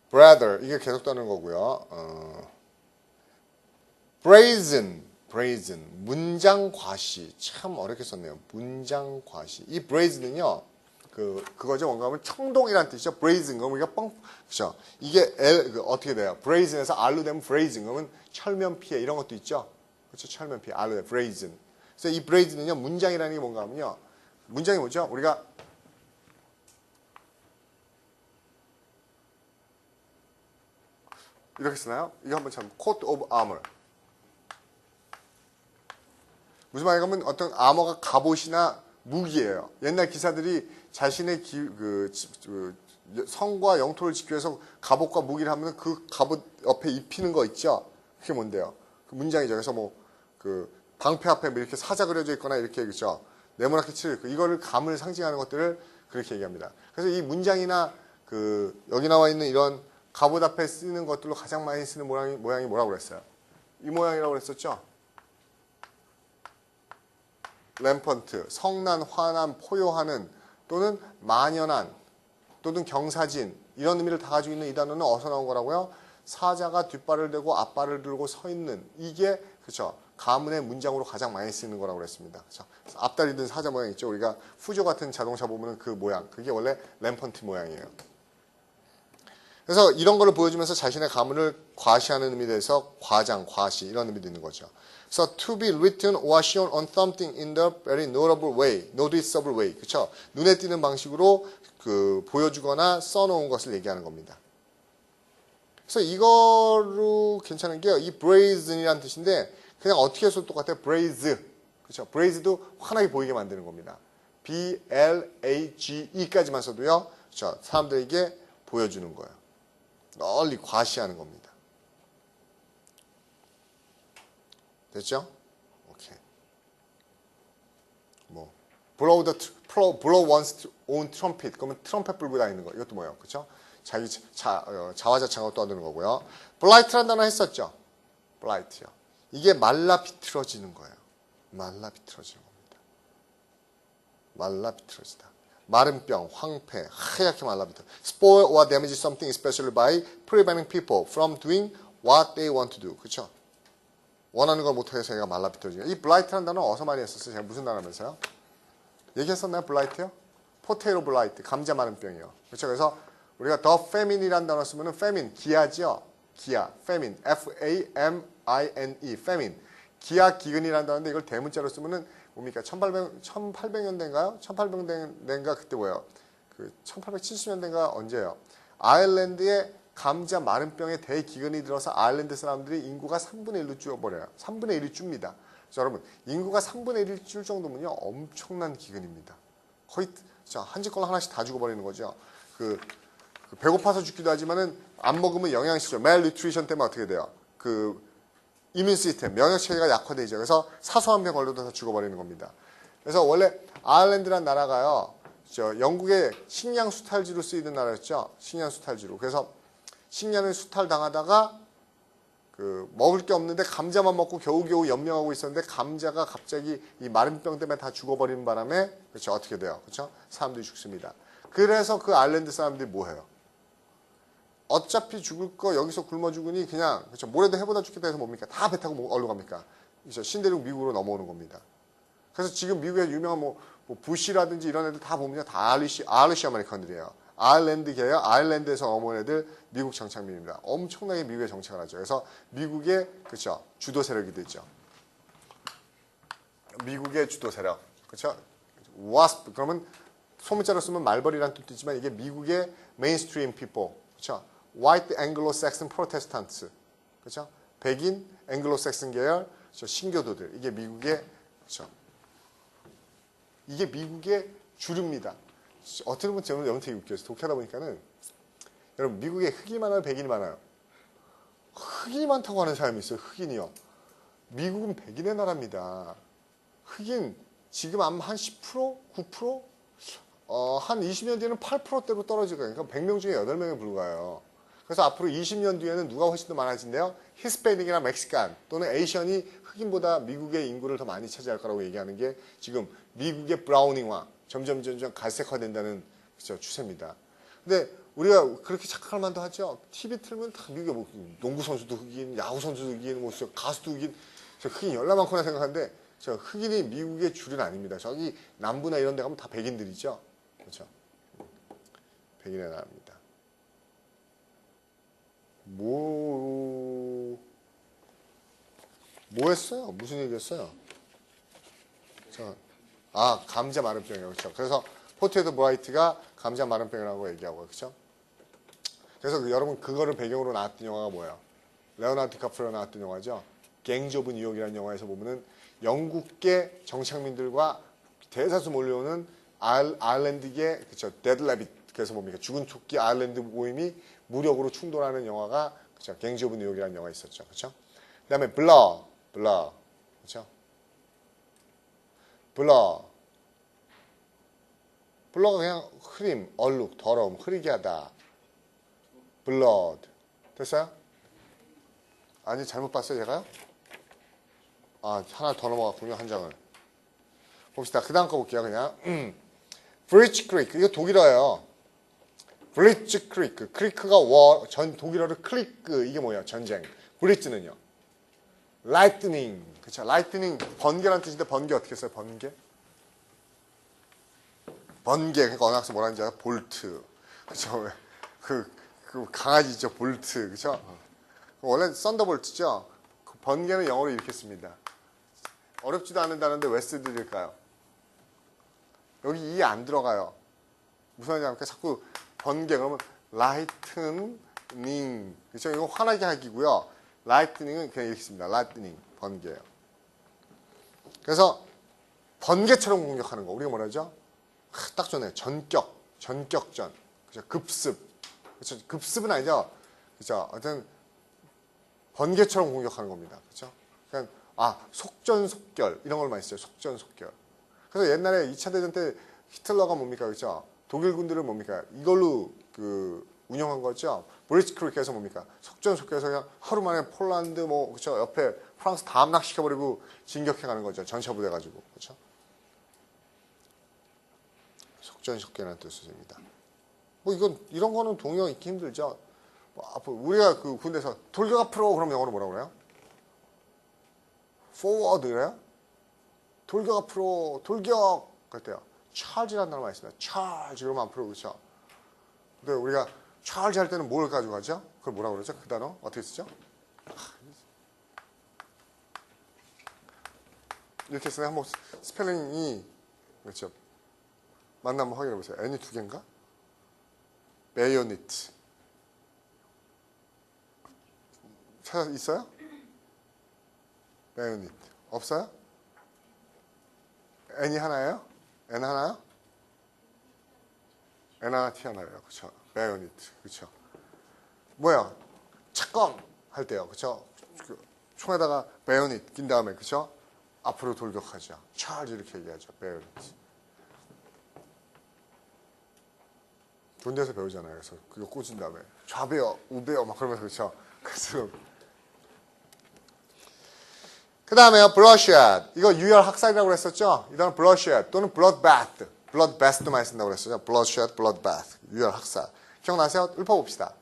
brother 이게 계속 떠는 거고요. brazen 문장과시 참 어렵게 썼네요. 문장과시 이 brazen은요 그거죠. 뭔가 하면 청동이라는 뜻이죠. brazen 그러면 우리가 그렇죠. 이게 어떻게 돼요? brazen에서 R로 되면 brazen 그러면 철면피해 이런 것도 있죠. 그렇죠. 철면피해 R로 되면 brazen. 그래서 이 brazen은요 문장이라는 게 뭔가 하면요. 문장이 뭐죠? 우리가 이렇게 쓰나요? 이거 한번 참 coat of armor. 무슨 말이냐면 어떤 아머가 갑옷이나 무기예요. 옛날 기사들이 자신의 성과 영토를 지키기 위해서 갑옷과 무기를 하면 그 갑옷 옆에 입히는 거 있죠? 그게 뭔데요? 그 문장이죠. 그래서 뭐 그 방패 앞에 이렇게 사자 그려져 있거나 이렇게 그죠? 네모나게 칠 이거를 감을 상징하는 것들을 그렇게 얘기합니다. 그래서 이 문장이나 여기 나와 있는 이런 갑옷 앞에 쓰는 것들로 가장 많이 쓰는 모양이 뭐라고 그랬어요? 이 모양이라고 그랬었죠? 램펀트, 성난, 화난, 포효하는 또는 만연한 또는 경사진 이런 의미를 다 가지고 있는 이 단어는 어디서 나온 거라고요? 사자가 뒷발을 대고 앞발을 들고 서 있는 이게 그렇죠. 가문의 문장으로 가장 많이 쓰이는 거라고 그랬습니다. 그렇죠? 앞다리 든 사자 모양 있죠. 우리가 푸조 같은 자동차 보면 그 모양 그게 원래 램펀트 모양이에요. 그래서 이런 거를 보여주면서 자신의 가문을 과시하는 의미에서 과장, 과시 이런 의미도 있는 거죠. 그래서 to be written or shown on something in the very notable way, noticeable way, 그렇죠? 눈에 띄는 방식으로 그 보여주거나 써놓은 것을 얘기하는 겁니다. 그래서 이거로 괜찮은 게요. 이 brazen이라는 뜻인데 그냥 어떻게 해서 똑같아요. braze, 그렇죠? braze도 환하게 보이게 만드는 겁니다. B-L-A-G-E까지만 써도요. 그렇죠? 사람들에게 보여주는 거예요. 널리 과시하는 겁니다. 됐죠? 오케이. 뭐 blow one's own trumpet. 그러면 트럼펫 불고 다니는 거. 이것도 뭐예요? 그렇죠? 자기 자화자찬하고 떠드는 거고요. blight라는 단어 했었죠? blight요. 이게 말라 비틀어지는 거예요. 말라 비틀어지는 겁니다. 말라 비틀어지다. 마른 병, 황폐, 하얗게 말라 비틀어. spoil or damage something especially by preventing people from doing what they want to do. 그렇죠? 원하는 걸 못하게 해서 얘가 말라 비틀어지는 거예요. 이 blight라는 단어 어디서 많이 했었어요? 제가 무슨 단어면서요? 얘기했었나요? 블라이트요? 포테이로 블라이트, 감자 마른 병이요. 그렇죠? 그래서 우리가 더 페민이라는 단어 쓰면은 페민, 기아죠? 기아, 페민, F-A-M-I-N-E, 페민. 기아 기근이라는 단어인데 이걸 대문자로 쓰면은 뭡니까? 1800년대인가요? 1800년대인가 그때 뭐예요? 그 1870년대인가 언제예요? 아일랜드에 감자 마른 병에 대기근이 들어서 아일랜드 사람들이 인구가 3분의 1로 줄어버려요. 3분의 1이 줍니다. 자, 여러분, 인구가 3분의 1이 줄 정도면요, 엄청난 기근입니다. 거의 한 집 걸로 하나씩 다 죽어버리는 거죠. 그 배고파서 죽기도 하지만은 안 먹으면 영양실조, malnutrition 때문에 어떻게 돼요? 그 이뮨 시스템, 면역 체계가 약화되죠. 그래서 사소한 병 걸려도 다 죽어버리는 겁니다. 그래서 원래 아일랜드란 나라가요, 영국의 식량 수탈지로 쓰이는 나라였죠. 식량 수탈지로. 그래서 식량을 수탈당하다가 그 먹을 게 없는데 감자만 먹고 겨우겨우 연명하고 있었는데 감자가 갑자기 이 마른 병 때문에 다 죽어버리는 바람에 그렇죠 어떻게 돼요? 그렇죠? 사람들이 죽습니다. 그래서 그 아일랜드 사람들이 뭐 해요? 어차피 죽을 거 여기서 굶어 죽으니 그냥 그렇죠 뭐래도 해보다 죽겠다 해서 뭡니까? 다 배 타고 어디로 갑니까? 그렇죠? 신대륙 미국으로 넘어오는 겁니다. 그래서 지금 미국의 유명한 뭐 부시라든지 이런 애들 다 보면 다 아일리시 아메리칸들이에요. 아일랜드계예요. 아일랜드에서 넘어온 애들 미국 정착민입니다. 엄청나게 미국에 정착을 하죠. 그래서 미국의 그렇죠 주도 세력이 되죠. 미국의 주도 세력, 그렇죠? WASP 그러면 소문자로 쓰면 말벌이라는 뜻도 있지만 이게 미국의 mainstream people, 그렇죠? White Anglo-Saxon Protestants, 그렇죠? 백인 앵글로색슨 계열 그렇죠? 신교도들 이게 미국의 그렇죠? 이게 미국의 주류입니다. 어떻게 보면 저는 너무 되게 웃겨요. 독해하다 보니까는 여러분 미국에 흑인이 많아요? 백인이 많아요? 흑인이 많다고 하는 사람이 있어요. 흑인이요. 미국은 백인의 나라입니다. 흑인 지금 아마 한 10%? 9%? 한 20년 뒤에는 8%대로 떨어질 거예요. 그러니까 100명 중에 8명에 불과해요. 그래서 앞으로 20년 뒤에는 누가 훨씬 더 많아진대요? 히스패닉이나 멕시칸 또는 에이션이 흑인보다 미국의 인구를 더 많이 차지할 거라고 얘기하는 게 지금 미국의 브라우닝화 점점 갈색화된다는 그렇죠, 추세입니다. 근데 우리가 그렇게 착각할 만도 하죠. TV 틀면 다 미국의 뭐 농구 선수도 흑인, 야구 선수도 흑인, 뭐 가수도 흑인, 흑인 열나 많구나 생각하는데 흑인이 미국의 주류는 아닙니다. 저기 남부나 이런 데 가면 다 백인들이죠. 그렇죠? 백인의 나라입니다. 뭐 했어요? 무슨 얘기 했어요? 감자 마른병이요. 그렇죠? 그래서 포테이토 브라이트가 감자 마른병이라고 얘기하고 그렇죠? 그래서 여러분 그거를 배경으로 나왔던 영화가 뭐예요? 레오나르도 디카프리오 나왔던 영화죠. 갱즈 오브 뉴욕이라는 영화에서 보면은 영국계 정착민들과 대다수 몰려오는 아일랜드계 그렇죠? 데드 레빗 그래서 뭡니까? 죽은 토끼 아일랜드 모임이 무력으로 충돌하는 영화가 그렇죠? 갱즈 오브 뉴욕이라는 영화 있었죠. 그렇죠? 그다음에 블러 그렇죠? 블러가 그냥 흐림, 얼룩, 더러움, 흐리게 하다. blood. 됐어요? 아니 잘못 봤어요 제가요? 하나 더 넘어갔군요 한 장을. 봅시다. 그 다음 거 볼게요 그냥. 브리치 크리크 이거 독일어예요. 브리치 크리크 크리크가 독일어로 클리크 이게 뭐야 전쟁. 브리츠는요. 라이트닝 그쵸 라이트닝 번개라는 뜻인데 번개 어떻게 써요 번개 그러니까 어느 학생 뭐라는지 알아요? 볼트 그쵸 그 그 강아지죠, 볼트, 그렇죠? 원래 썬더볼트죠. 그 번개는 영어로 이렇게 씁니다. 어렵지도 않은다는데 왜 쓰드릴까요? 여기 이 안 들어가요. 무슨 말인지 아니까 자꾸 번개 그러면 라이트닝, 그렇죠? 이거 화나게 하기고요. 라이트닝은 그냥 이렇게 씁니다. 라이트닝, 번개예요. 그래서 번개처럼 공격하는 거 우리가 뭐라 하죠? 딱 좋네요. 전격전, 그렇죠? 급습, 그렇죠? 급습은 아니죠. 그렇죠? 하여튼 번개처럼 공격하는 겁니다. 그렇죠? 그냥 속전속결 이런 걸 많이 써요. 속전속결. 그래서 옛날에 2차 대전 때 히틀러가 뭡니까, 그렇죠? 독일 군들은 뭡니까? 이걸로 그 운영한 거죠. 브리츠크리크에서 뭡니까? 속전속결해서 그냥 하루 만에 폴란드 뭐 그렇죠? 옆에 프랑스 다 함락시켜버리고 진격해가는 거죠. 전차부대 가지고, 그렇죠? 속전속결이라는 뜻입니다. 뭐 이런 거는 동요 읽기 힘들죠. 우리가 그 군대에서 돌격 앞으로 그럼 영어로 뭐라고 그래요? forward 그래요? 돌격 앞으로, 돌격! 그럴 때요. charge라는 단어 많이 있습니다. charge 그러면 앞으로, 그렇죠? 근데 우리가 charge 할 때는 뭘 가져가죠? 그걸 뭐라고 그러죠? 그 단어? 어떻게 쓰죠? 이렇게 쓰면 한번 스펠링이, 그렇죠? 맞나 한번 확인해 보세요. N이 두 개인가? bayonet. 찾아 있어요? bayonet. 없어요? N이 하나예요? N 하나요? N 하나, T 하나예요. 그쵸? bayonet. 그쵸? 뭐야? 착검 할 때요. 그쵸? 총에다가 bayonet 낀 다음에, 그쵸? 앞으로 돌격하죠. charge 이렇게 얘기하죠. bayonet. 군대에서 배우잖아요. 그래서 그거 꽂은 다음에 좌배어, 우배어 막 그러면서, 그쵸? 그래서 그 다음에요, bloodshed. 이거 유혈 학살이라고 그랬었죠? 이 단어 bloodshed 또는 bloodbath. bloodbath도 많이 쓴다고 그랬었죠? bloodshed, bloodbath. 유혈 학살. 기억나세요? 읊어봅시다.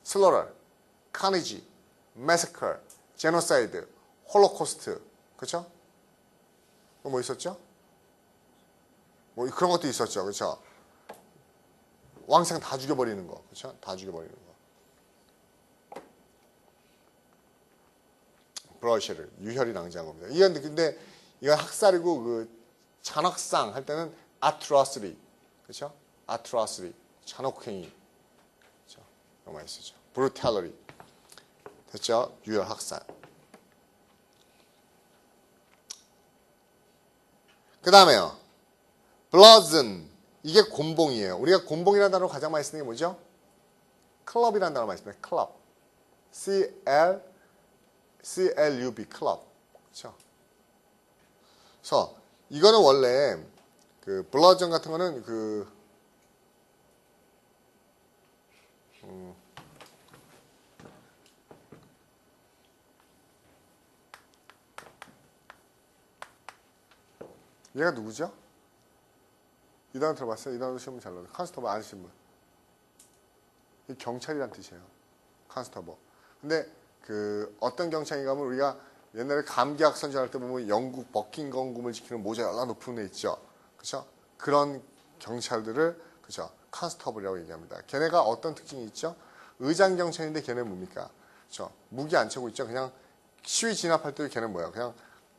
slaughter, carnage, massacre, genocide, holocaust. 그쵸? 뭐 있었죠? 뭐 그런 것도 있었죠. 그쵸? 왕생 다 죽여버리는 거. 그쵸? 다 죽여버리는 거. 블러시를 유혈이 낭자한 겁니다. 이건 근데 이건 학살이고 그 잔혹상 할 때는 atrocity, 그렇죠? atrocity, 잔혹행위, 그렇죠? 이거 많이 쓰죠. brutality, 됐죠? 유혈 학살. 그 다음에요, bludgeon. 이게 곤봉이에요. 우리가 곤봉이라는 단어로 가장 많이 쓰는 게 뭐죠? 클럽이라는 단어 많이 씁니다. 클럽, CLUB, 클럽. 그렇죠? 그래서 이거는 원래 그 블러전 같은 거는 그 얘가 누구죠? 이 단어 들어봤어요? 이 단어 시험 잘 나와요. 컨스터버 아시는 분. 이 경찰이란 뜻이에요. 컨스터버. 근데 그 어떤 경찰인가 하면 우리가 옛날에 감기약 선전할 때 보면 영국 버킹엄궁을 지키는 모자 연락 높은 애 있죠. 그렇죠? 그런 경찰들을 그렇죠? 컨스터블이라고 얘기합니다. 걔네가 어떤 특징이 있죠? 의장 경찰인데 걔네 뭡니까? 그렇죠? 무기 안 차고 있죠. 그냥 시위 진압할 때 걔는 뭐야? 그냥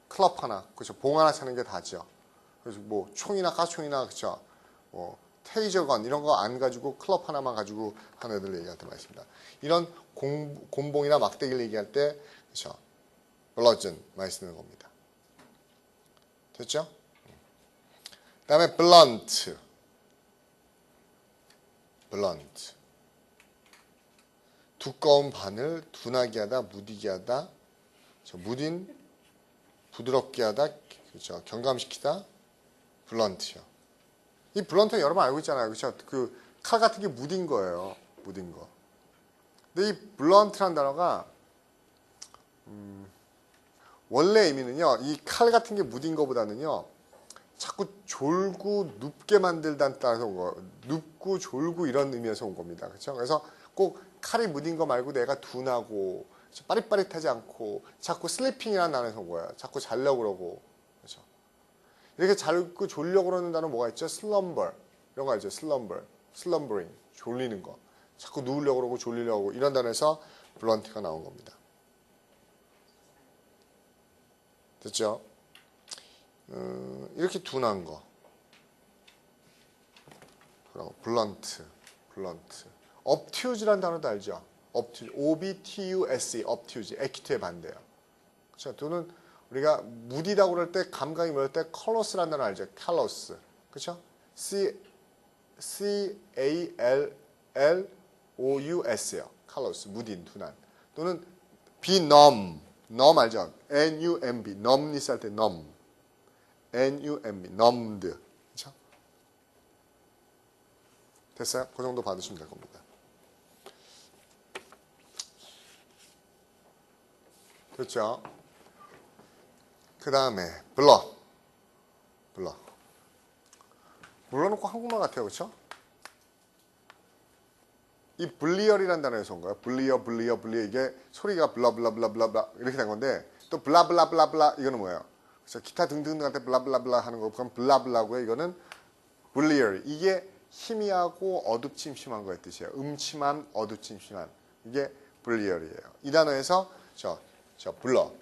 클럽 하나, 그렇죠? 봉 하나 차는 게 다죠. 그래서 뭐 총이나 가총이나 그렇죠? 뭐 테이저건 이런 거 안 가지고 클럽 하나만 가지고 하는 애들 얘기할 때 많습니다. 이런 곤봉이나 막대기를 얘기할 때 그렇죠? 블러전 많이 쓰는 겁니다. 됐죠? 그 다음에 블런트. 두꺼운 바늘, 둔하게 하다, 무디게 하다, 무딘, 부드럽게 하다, 그렇죠? 경감시키다, 블런트요. 이 블런트는 여러분 알고 있잖아요. 그렇죠? 그 칼 같은 게 무딘 거예요. 무딘 거. 근데 이 블런트라는 단어가 원래 의미는요. 이 칼 같은 게 무딘 거보다는요. 자꾸 졸고 눕게 만들다는 따라서 온 거. 눕고 졸고 이런 의미에서 온 겁니다. 그렇죠? 그래서 꼭 칼이 무딘 거 말고 내가 둔하고 빠릿빠릿하지 않고 자꾸 슬리핑이라는 단어에서 온 거예요. 자꾸 자려고 그러고. 그렇죠? 이렇게 자고 졸려고 그러는 단어 뭐가 있죠? 슬럼버. 이런 거 알죠? 슬럼버. 슬럼버링. 졸리는 거. 자꾸 누우려고 그러고 졸리려고 하고 이런 단어에서 블런트가 나온 겁니다. 됐죠? 이렇게 둔한 거. 블런트. obtuse라는 단어도 알죠? obtuse, obtuse, actuse의 반대예요. 그렇죠? 또는 우리가 무디다고 그럴 때 감각이 모일 때 callous라는 단어 알죠? callous. 그렇죠? C-A-L-L-O-U-S예요. callous, 무딘, 둔한. 또는 be numb. numb 알죠? N-U-M-B. numbness 할 때 numb. N-U-M-B. numbed. 그렇죠? 됐어요? 그 정도 받으시면 될 겁니다. 됐죠? 그 다음에 불러놓고 한국말 같아요. 그렇죠? 이 블리얼이라는 단어에서 온 거예요. 블리어 이게 소리가 블라블라블라블라 이렇게 된 건데 또 블라블라블라블라 이거는 뭐예요? 그래서 기타 등등등 할 때 블라블라블라 하는 거 그럼 블라블라고요. 이거는 블리얼 이게 희미하고 어둡침침한 거의 뜻이에요. 음침한 어둡침침한 이게 블리얼이에요. 이 단어에서 블러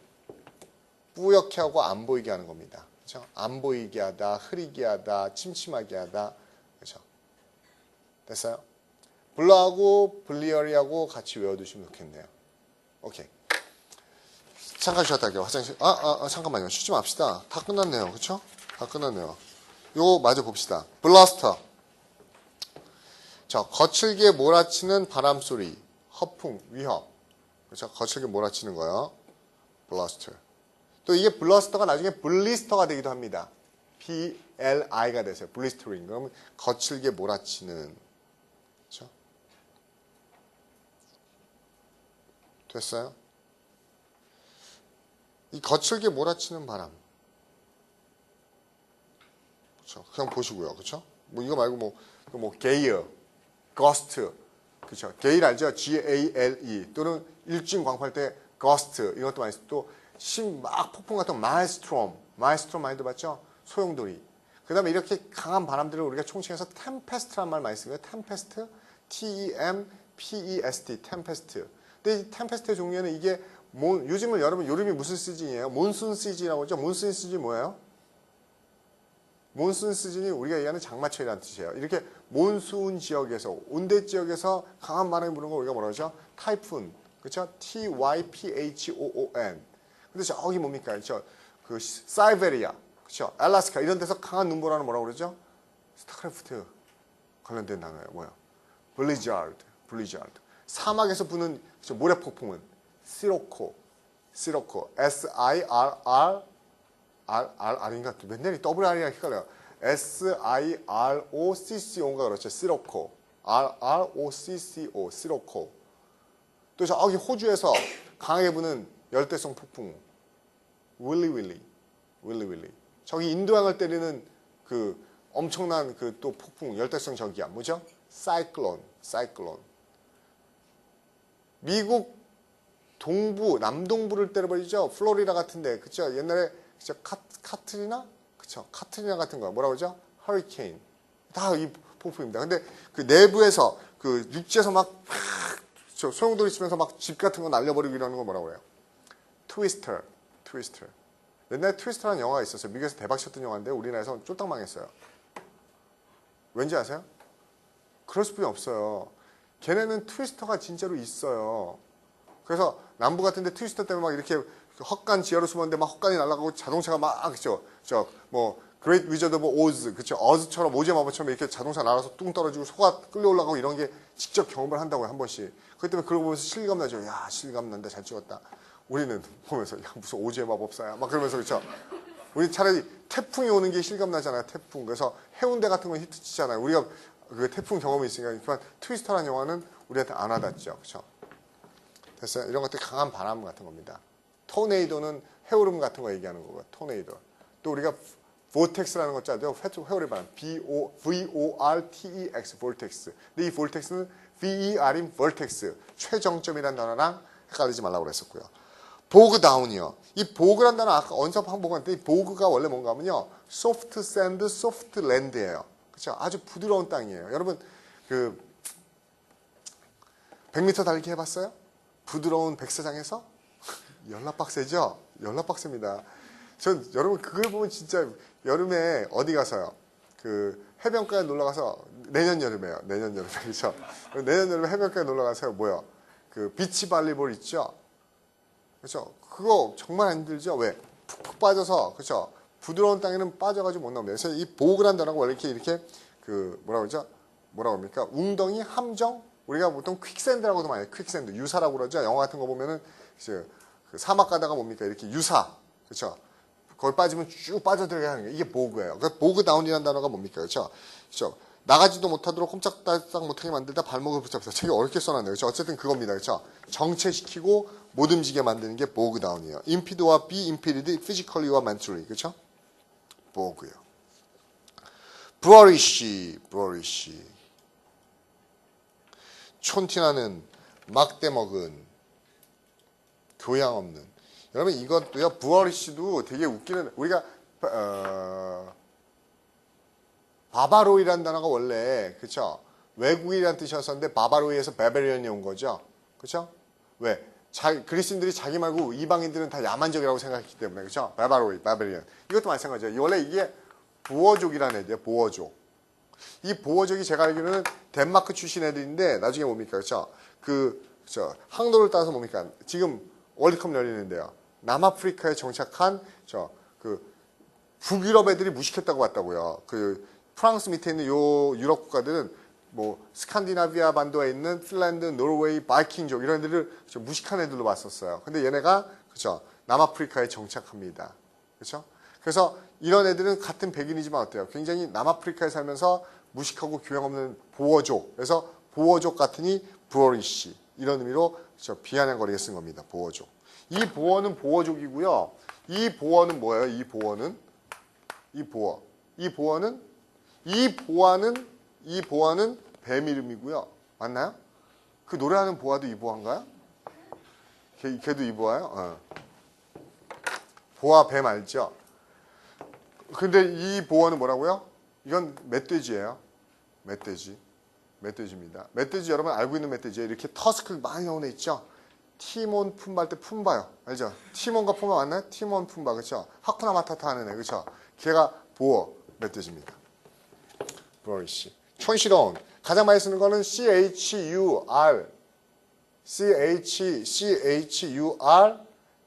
뿌옇게 하고 안 보이게 하는 겁니다. 그렇죠? 안 보이게 하다, 흐리게 하다, 침침하게 하다. 그렇죠? 됐어요? 블러하고 블리얼이하고 같이 외워두시면 좋겠네요. 오케이. 잠깐 쉬었다 할게요. 화장실. 잠깐만요. 쉬지 맙시다. 다 끝났네요. 그렇죠? 다 끝났네요. 요거 마저 봅시다. 블러스터. 자, 거칠게 몰아치는 바람소리, 허풍, 위협. 그렇죠? 거칠게 몰아치는 거요. 블러스터. 또 이게 블러스터가 나중에 블리스터가 되기도 합니다. B-L-I가 되세요. 블리스터링. 그러면 거칠게 몰아치는. 그렇죠? 됐어요? 이 거칠게 몰아치는 바람. 그렇죠? 그냥 보시고요. 그렇죠? 뭐 이거 말고 게이어, 거스트. 그렇죠? 게일 알죠? G-A-L-E 또는 일진 광포할 때 거스트 이것도 많이 쓰고 또 막 폭풍 같은 마일스트롬 많이 들어봤죠? 소용돌이. 그 다음에 이렇게 강한 바람들을 우리가 총칭해서 템페스트란 말 많이 씁니다. 템페스트, T-E-M-P-E-S-T, 템페스트. 근데 이 템페스트의 종류에는 이게 요즘은 여러분 여름이 무슨 시즌이에요? 몬순 시즌이라고 하죠? 몬순 시즌이 뭐예요? 몬순 시즌이 우리가 얘기하는 장마철이라는 뜻이에요. 이렇게 몬순 지역에서 온대 지역에서 강한 바람이 부는 거 우리가 뭐라고 하죠? 타이푼. 그렇죠? T-Y-P-H-O-O-N. 근데 저기 뭡니까? 그 사이베리아, 그렇죠? 알래스카 이런 데서 강한 눈보라는 뭐라고 그러죠? 스타크래프트 관련된 단어예요. 뭐야? 블리자드. 사막에서 부는 모래 폭풍은 시로코. S-I-R-R-R인가? 맨날 WR이랑 헷갈려요. S-I-R-O-C-C-O인가 그렇죠? 시로코. R-R-O-C-C-O. 시로코. 또 저기 호주에서 강하게 부는 열대성 폭풍 윌리. 저기 인도양을 때리는 그 엄청난 그 또 폭풍 열대성 저기야 뭐죠? 사이클론. 미국 동부 남동부를 때려버리죠. 플로리다 같은데 그쵸? 옛날에 그쵸? 카트리나? 그쵸? 카트리나 같은 거 뭐라고 그러죠? 허리케인 다 이 폭풍입니다. 근데 그 내부에서 그 육지에서 막 소용돌이 치면서 막 집 같은 거 날려버리고 이러는 거 뭐라고 해요? 트위스터. 옛날에 트위스터라는 영화가 있었어요. 미국에서 대박 쳤던 영화인데 우리나라에서 쫄딱 망했어요. 왠지 아세요? 그럴 수뿐이 없어요. 걔네는 트위스터가 진짜로 있어요. 그래서 남부 같은 데 트위스터 때문에 막 이렇게 헛간 지하로 숨었는데 막 헛간이 날아가고 자동차가 막 그죠? 그레이트 위저드 오브 오즈, 그쵸? 어즈처럼 오즈의 마법처럼 이렇게 자동차 날아서 뚱 떨어지고 소가 끌려 올라가고 이런 게 직접 경험을 한다고요, 한 번씩. 그렇기 때문에 그러고 보면서 실감 나죠. 야, 실감 난다, 잘 찍었다. 우리는 보면서, 야, 무슨 오즈의 마법사야. 막 그러면서, 그쵸? 우리 차라리 태풍이 오는 게 실감 나잖아요, 태풍. 그래서 해운대 같은 건 히트 치잖아요. 우리가 그 태풍 경험이 있으니까. 그러니까 트위스터라는 영화는 우리한테 안 와닿죠, 그쵸? 됐어요? 이런 것들이 강한 바람 같은 겁니다. 토네이도는 해오름 같은 거 얘기하는 거고요, 토네이도. 또 우리가 vortex라는 거 짜죠. 회오리 바람. V-O-R-T-E-X, vortex. 근데 이 vortex는 V-E-R인 vertex. 최정점이라는 단어랑 헷갈리지 말라고 그랬었고요. 보그다운이요. 이 보그란 단어 아까 언서방 보그한테 이 보그가 원래 뭔가 하면요. soft sand, soft land예요. 그렇죠? 아주 부드러운 땅이에요. 여러분 100m 달리기 해봤어요? 부드러운 백사장에서? 열나 빡세죠? 열나 빡셉니다. 전 여러분 그걸 보면 진짜 여름에 어디 가서요? 그 해변가에 놀러 가서 내년 여름에요. 내년 여름에 그렇죠? 내년 여름에 해변가에 놀러 가서 뭐요? 그 비치 발리볼 있죠? 그렇죠? 그거 정말 안 힘들죠? 왜? 푹푹 빠져서 그렇죠? 부드러운 땅에는 빠져가지고 못 나옵니다. 그래서 이 보그란 단어가 원래 이렇게 그 뭐라고 그러죠? 뭐라고 합니까? 웅덩이, 함정? 우리가 보통 퀵샌드라고도 많이 해요. 퀵샌드, 유사라고 그러죠. 영화 같은 거 보면은 이제 그 사막 가다가 뭡니까? 이렇게 유사, 그렇죠? 거기 빠지면 쭉 빠져들어가야 하는 게 이게 보그예요. 그 보그 다운이라는 단어가 뭡니까? 그렇죠? 그렇죠? 나가지도 못하도록 꼼짝달싹 못하게 만들다 발목을 붙잡아서 되게 어렵게 써놨네요. 그렇죠? 어쨌든 그겁니다. 그렇죠? 정체시키고 못 움직이게 만드는 게 보그 다운이에요. impede와 be impeded, physically와 mentally. 그렇죠? 보그요. 브러리쉬, 브러리쉬. 촌티나는 막대 먹은 교양 없는. 여러분 이것도요. 브러리쉬도 되게 웃기는. 우리가 바바로이라는 단어가 원래 그렇죠? 외국이라는 뜻이었었는데 바바로이에서 바벨리언이 온 거죠. 그렇죠? 왜? 그리스인들이 자기 말고 이방인들은 다 야만적이라고 생각했기 때문에 그렇죠? 바바로이, 바벨리언. 이것도 마찬가지예요. 원래 이게 보어족이라는 애들이에요. 보어족. 이 보어족이 제가 알기로는 덴마크 출신 애들인데 나중에 뭡니까? 그렇죠? 그렇죠? 항로를 따라서 뭡니까? 지금 월드컵 열리는데요. 남아프리카에 정착한 북유럽 애들이 무식했다고 봤다고요. 프랑스 밑에 있는 요 유럽 국가들은 뭐 스칸디나비아 반도에 있는 핀란드, 노르웨이, 바이킹족 이런 애들을 무식한 애들로 봤었어요. 근데 얘네가 그렇죠? 남아프리카에 정착합니다. 그렇죠? 그래서 이런 애들은 같은 백인이지만 어때요? 굉장히 남아프리카에 살면서 무식하고 교양 없는 보어족. 그래서 보어족 같으니 브러리쉬 이런 의미로 그렇죠? 비아냥거리게 쓴 겁니다. 보어족. 이 보어는 보어족이고요. 이 보어는 뭐예요? 이 보어는 이 보아는 뱀 이름이고요. 맞나요? 그 노래하는 보아도 이 보아인가요? 걔도 이 보아요? 어. 보아 뱀 알죠? 근데 이 보아는 뭐라고요? 이건 멧돼지예요. 멧돼지입니다. 멧돼지 여러분 알고 있는 멧돼지예요. 이렇게 터스크 많이 나오는 애 있죠? 티몬 푼바 할 때 푼바요. 알죠? 티몬과 푼바 맞나요? 티몬 푼바 그렇죠? 하쿠나 마타타 하는 애 그렇죠? 걔가 보어 멧돼지입니다. 브러리쉬. 촌스러운. 가장 많이 쓰는 거는 CHUR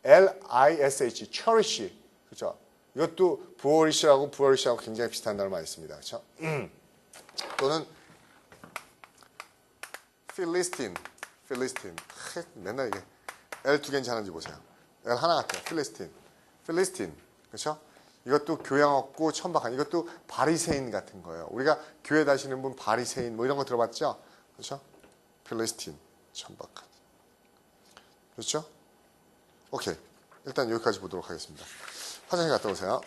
LISH cherish. 그렇죠? 이것도 브러리쉬하고 굉장히 비슷한 단어 많이 씁니다. 그렇죠? 또는 필리스틴. 맨날 이게 L 두 개인지 하는지 보세요. L 하나 같아요. 필리스틴. 그렇죠? 이것도 교양 없고 천박한. 이것도 바리새인 같은 거예요. 우리가 교회 다니시는 분 바리새인 뭐 이런 거 들어봤죠? 그렇죠? 필리스틴. 천박한. 그렇죠? 오케이. 일단 여기까지 보도록 하겠습니다. 화장실 갔다 오세요.